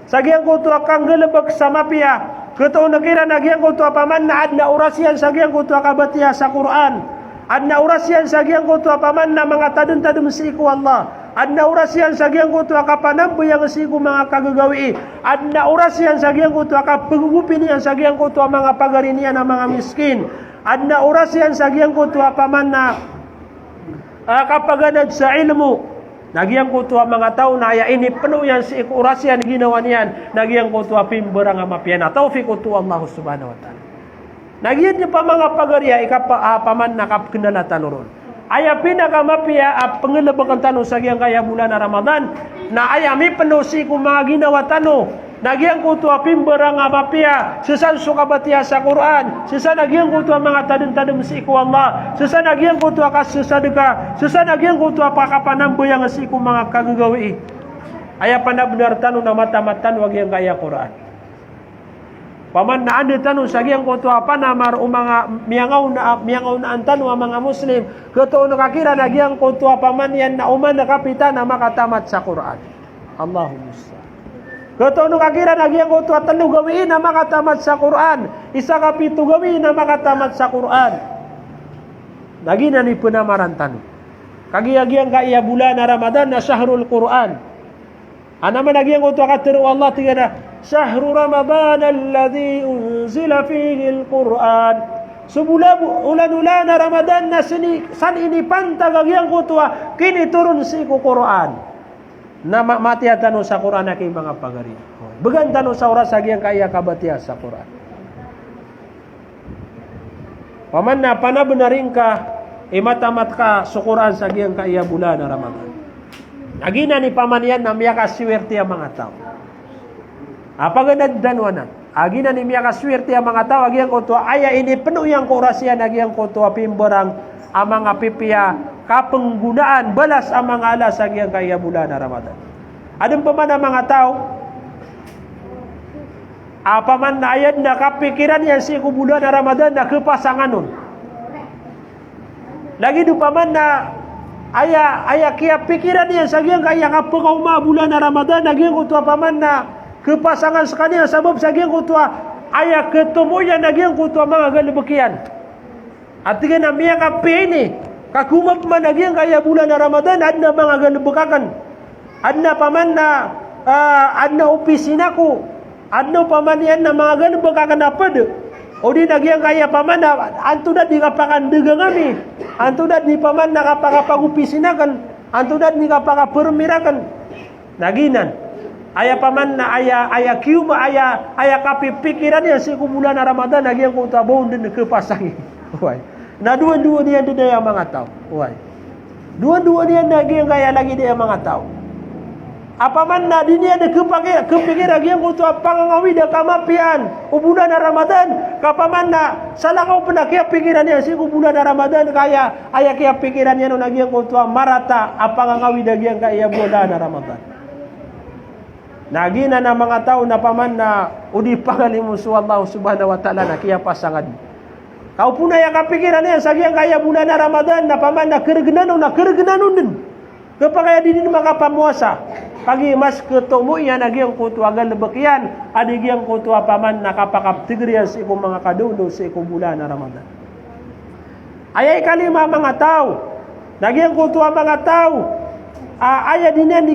sagyang kuto kang galabag sa mapia keto nakira nagyang kuto paman na adna orasyan sagyang kuto kabatiya sa Quran adna orasyan sagyang kuto paman na mga tadun-tadun si iku Allah Adna oras yan sagyang ko to akapanambo yang siku mga kagagawi. Adna oras yan sagyang ko to akapagugupin yan sagyang ko to mga pagarinian ng mga miskin. Adna oras yan sagyang ko to apaman na kapaganad sa ilmu. Nagyang ko to mga tao na aya ini penuh yan si oras yan ginawa niyan. Nagyang ko to apimberang amapian. Taufiq ko to Allah subhanahu wa ta'ala. Nagyan niya pa mga pagarya ikapaman na kapkenalatan ron. Aya pinakamapia pangalabakan tano sa giyang kaya bulan na Ramadan na aya mi penusi kung mga ginawa tano nagyang kuto pimberang mapia sesan sukabatia sa Quran sesan nagyang kuto mga tadem-tadem si iku Allah sesan nagyang kuto akas sesadeka sesan nagyang kuto pakapanambo yang si iku mga kagagawi aya benar tano na mata-matan wag yang kaya Quran. Paman na ande tanu sagyang ko to apa na mar mga miangaw na antanu mga muslim keto no kakira nagyang ko to paman yan na uman na kapitan na makatamat sa Quran. Allahumma salli. Keto no kakira nagyang ko to telu gawiin na makatamat sa Quran. Isa ka pitu gawiin na makatamat sa Quran. Nagina ni penamaran tanu. Kagiyagyang ka iya bulan na Ramadan na syahrul Quran. Ana nagyang ko to katero Allah tigana Syahrul Ramadan alladhi unzila fihi al-Quran. Sebulan ulan-ulan Ramadan na san ini pantagagyang kutwa kini turun si ku Quran. Na mati atano sa Quran na kay mga pagari. Began tano sa oras agyang kaya kabatiya sa Quran. Paman na panabenaring ka imatamat ka sa Quran sa agyang kaya bulan na Ramadan. Agina ni pamanian na miya kaswerte ang mga tao. Apagandad danwanan. Agi na ni miya kaswerte ang mga tao. Agi ang kutua. Aya ini penuh yang kurasian. Agi ang kutua pimberang ang mga pipiya. Kapenggunaan. Balas ang mga alas. Agi ang kaya bulan na Ramadan. Adang paman ang mga tao. Apaman na ayad na kapikiran yan si bulan na Ramadan na kepasangan nun. Lagi do paman na aya kaya pikiran yan. Agi ang kaya kapagauma bulan na Ramadan. Agi ang kutua paman na kepasangan sekalian sebab sagian kutua ayah ketemu yang nagian kutua mga galebekian artinya namiya kape ini kakumap man nagian kaya bulan Ramadan adna mga galebekakan adna paman na adna opisinaku adna paman yan na mga galebekakan apa de odi nagian kaya paman na antudat di kapakan degang kami antudat di paman na kapakapagupisinakan antudat di kapakapermirakan naginan aya paman na aya kiuma aya kapi pikiran yang si bulan Ramadan lagi yang kau tabung dan kepasangi. Wai. Na dua-dua dia yang mga tao. Wai. Dua-dua dia lagi yang kaya lagi dia mga tao. Apa man na di dia ada kepikir lagi yang kau pangangawi dah kamapian. Bulan Ramadan kapaman na salah kau pernah kaya pikiran yang si bulan Ramadan kaya aya kaya pikiran yang lagi yang kau marata apa pangangawi dah yang kaya bulan Ramadan. Nagina na mga tao na paman na udi pangalimu su Allah subhanahu wa ta'ala na kaya pasangan. Kau puna yang kapikiran yan sagyang kaya bulan na Ramadan na paman na kergenanon din. Kapag din mga pamuasa. Pagi mas ketemu yan nagyang kutua galebekian adigyang kutua paman na kapakaptigriyan sa ikong mga kadulo sa ikong bulan na Ramadan. Ayay kalima mga tao. Nagyang kutua mga tao. Aya dinan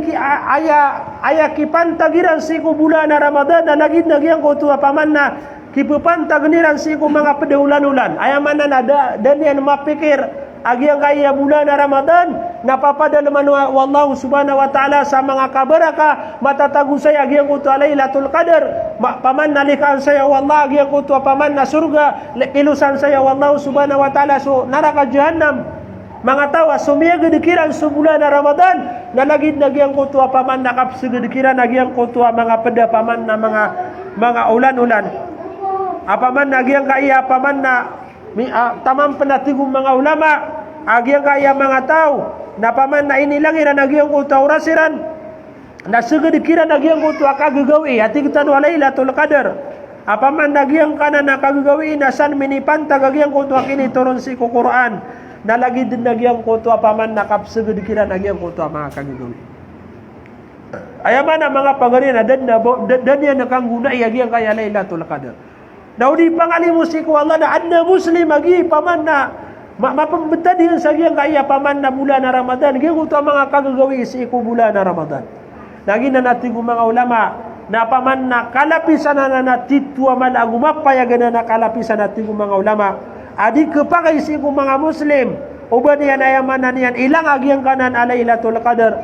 aya kipantagiran siku bulan Ramadan dan lagi yang ko tu paman na kipantagniran siku mga pedaulan-ulan aya mana nada dan yang mapikir agi yang kaya bulan Ramadan napapadalaman wallahu subhanahu wa ta'ala sa mga kabaraka matatagu saya agi yang ko tu Lailatul Qadar paman nalikan saya wallah agi yang ko tu paman na surga ilusan saya wallahu subhanahu wa ta'ala so neraka jahannam. Mga tawa sumia gedikiran sebulan Ramadan na lagi nagyang kutua paman nakap segedikiran nagyang kutua mga peda paman na mga ulan-ulan. Apaman nagyang kaya paman na tamam pendatigum mga ulama agyang kaya mga tao na paman na inilangiran nagyang kutua urasiran na segedikiran nagyang kutua kagagawi hati kita no Lailatul Qadar. Apaman nagyang kana na kagagawi na san minipanta nagyang kutua kini turun si Quran. Na lagi din nagyang kutua paman nakapsegedikiran nagyang kutua mga kagagawi. Ayaman na mga pagarin dan yan nakangguna iyagi ang kaya Lailatul Qadar. Daudi pangalimu si ku Allah na adna muslim agi paman na mapambetadihan sa giyang kaya paman na bulan na Ramadan. Giyang ito mga kagagawi sa iku bulan na Ramadan. Lagi na natin mga ulama na paman na kalapisan na natitwa man ang umapayagan na kalapisan natin mga ulama. Adi kapagay sa iku mga Muslim. Uban yan ayaman na niyan. Ilang agyang kanan alaylatul qadr.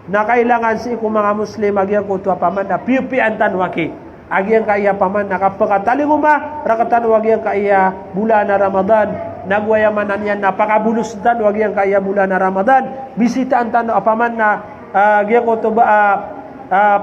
Na kailangan sa iku mga Muslim agyang kutua paman na pipi-pian tanwaki. Agyang kaya paman na kapagkataling rakatan wagyang kaya bulan na Ramadan. Nagwayaman na niyan napakabulus tan wagyang kaya bulan na Ramadan. Bisitaan tan apaman na agyang kutua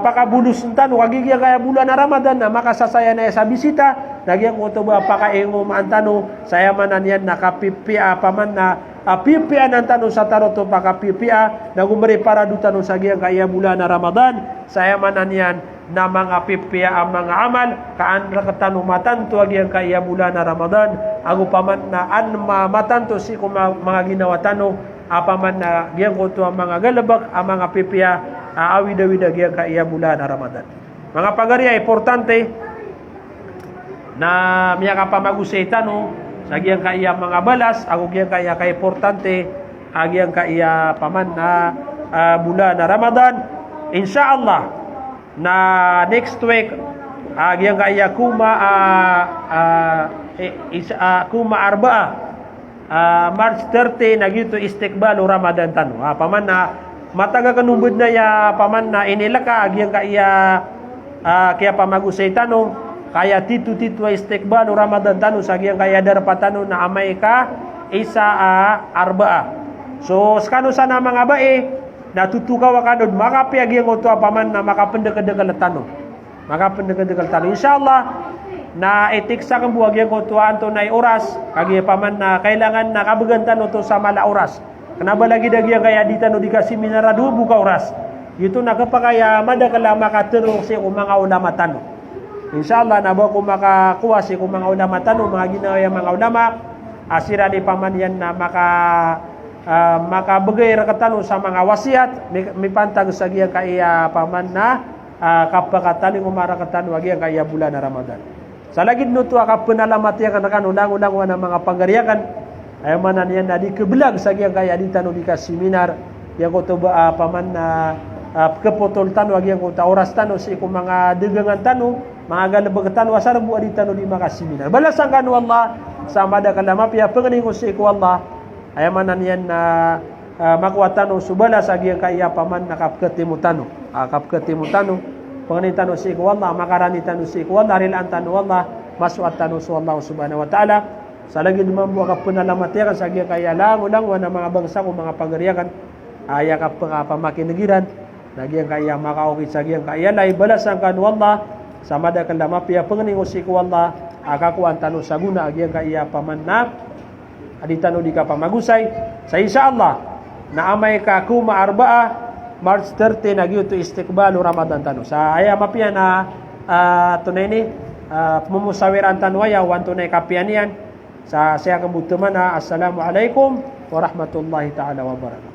pakabulus tan wagyang kaya bulan na Ramadan na makasasaya na sa bisita. Nagyang kutuba pakaingo maantano saya man niyan nakapipia paman na pipia ng tanong sa taroto pakapipia nagumari para dutano sa giyang kaya bulan na Ramadan saya man niyan na mga pipia ang mga amal kaan rakatano matanto agiyang kaya bulan na Ramadan ago paman na an matanto si mga ginawa tano apaman na giyang kuto ang mga galabak ang mga pipia awid-awid agiyang kaya bulan na Ramadan. Mga pagariya importante na miya ka pamagusay tano sa giyang kaya mga balas ako giyang kaya ka importante agiyang kaya paman na bulan na Ramadan insyaallah na next week agiyang kaya kuma arbaa March 30 nagyuto istiqbalu Ramadan tano paman na mataga kanumbod na ya paman na inilaka agiyang kaya kaya pamagusay tano kaya titu-titu istiqbalu Ramadan tanu sagyang kaya darpatano na amay ka isa arbaa. So skano sana mga bae natutukaw kanod makapiagyang uto paman na makapendekadekal tanu. Makapendekadekal tanu insyaallah na itiksa kang buhagyang uto anto nay oras kagi paman na kailangan nakabagan tanu to sa mala oras. Kenapa lagi dagyang kaya di tanu dikasih minaradu buka oras. Ito nakapakaya madakala makaterong si mga ulama tanu. Insyaallah nabo ko makakuha si kung mga ulama tanong mga ginawa mga ulama asira di paman yan na makabagay rakatano sa mga wasiat may pantag sa giyang kaya paman na kapakataling umarakatano agiyang kaya bulan na Ramadan. Sa lagid nuto akapenalamat yan kan ulang-ulang na mga panggariyakan ay manan yan na di kebelag sa giyang kaya di tanong di ka seminar yang ko to paman na kepotol tano agiyang ko ta oras tano si kung mga degangan tano mga galabagatan wasar bu adi tanu di makasiminar balasan kan wallah sama ada kalama pia pengening usik wallah ayamanan yan na makwatano subala sagi yang kaya paman nakap ketemu tanu pengening tanu usik wallah makarani tanu usik wallah rilan tanu wallah maswat tanu wallahu subhanahu wa taala salagi dumambu ka penalamatian sagi yang kaya lang-ulang wana mga bangsa ko mga pagariakan aya ka pamakinegiran lagi yang kaya makaukit sagi yang kaya lay balasan kan wallah sama ada kendama pia pengening usik wallah akakuan tanu saguna agyang kaya pamanna aditanu di kapamagusay sa insyaallah na amay ka kuma arbaa March 30 nagyuto istiqbalu Ramadan tanu sa aya mapia na tunay ni mumusawiran tanwaya wan tunay kapianian sa saya kebutuman assalamualaikum warahmatullahi taala wabarakatuh.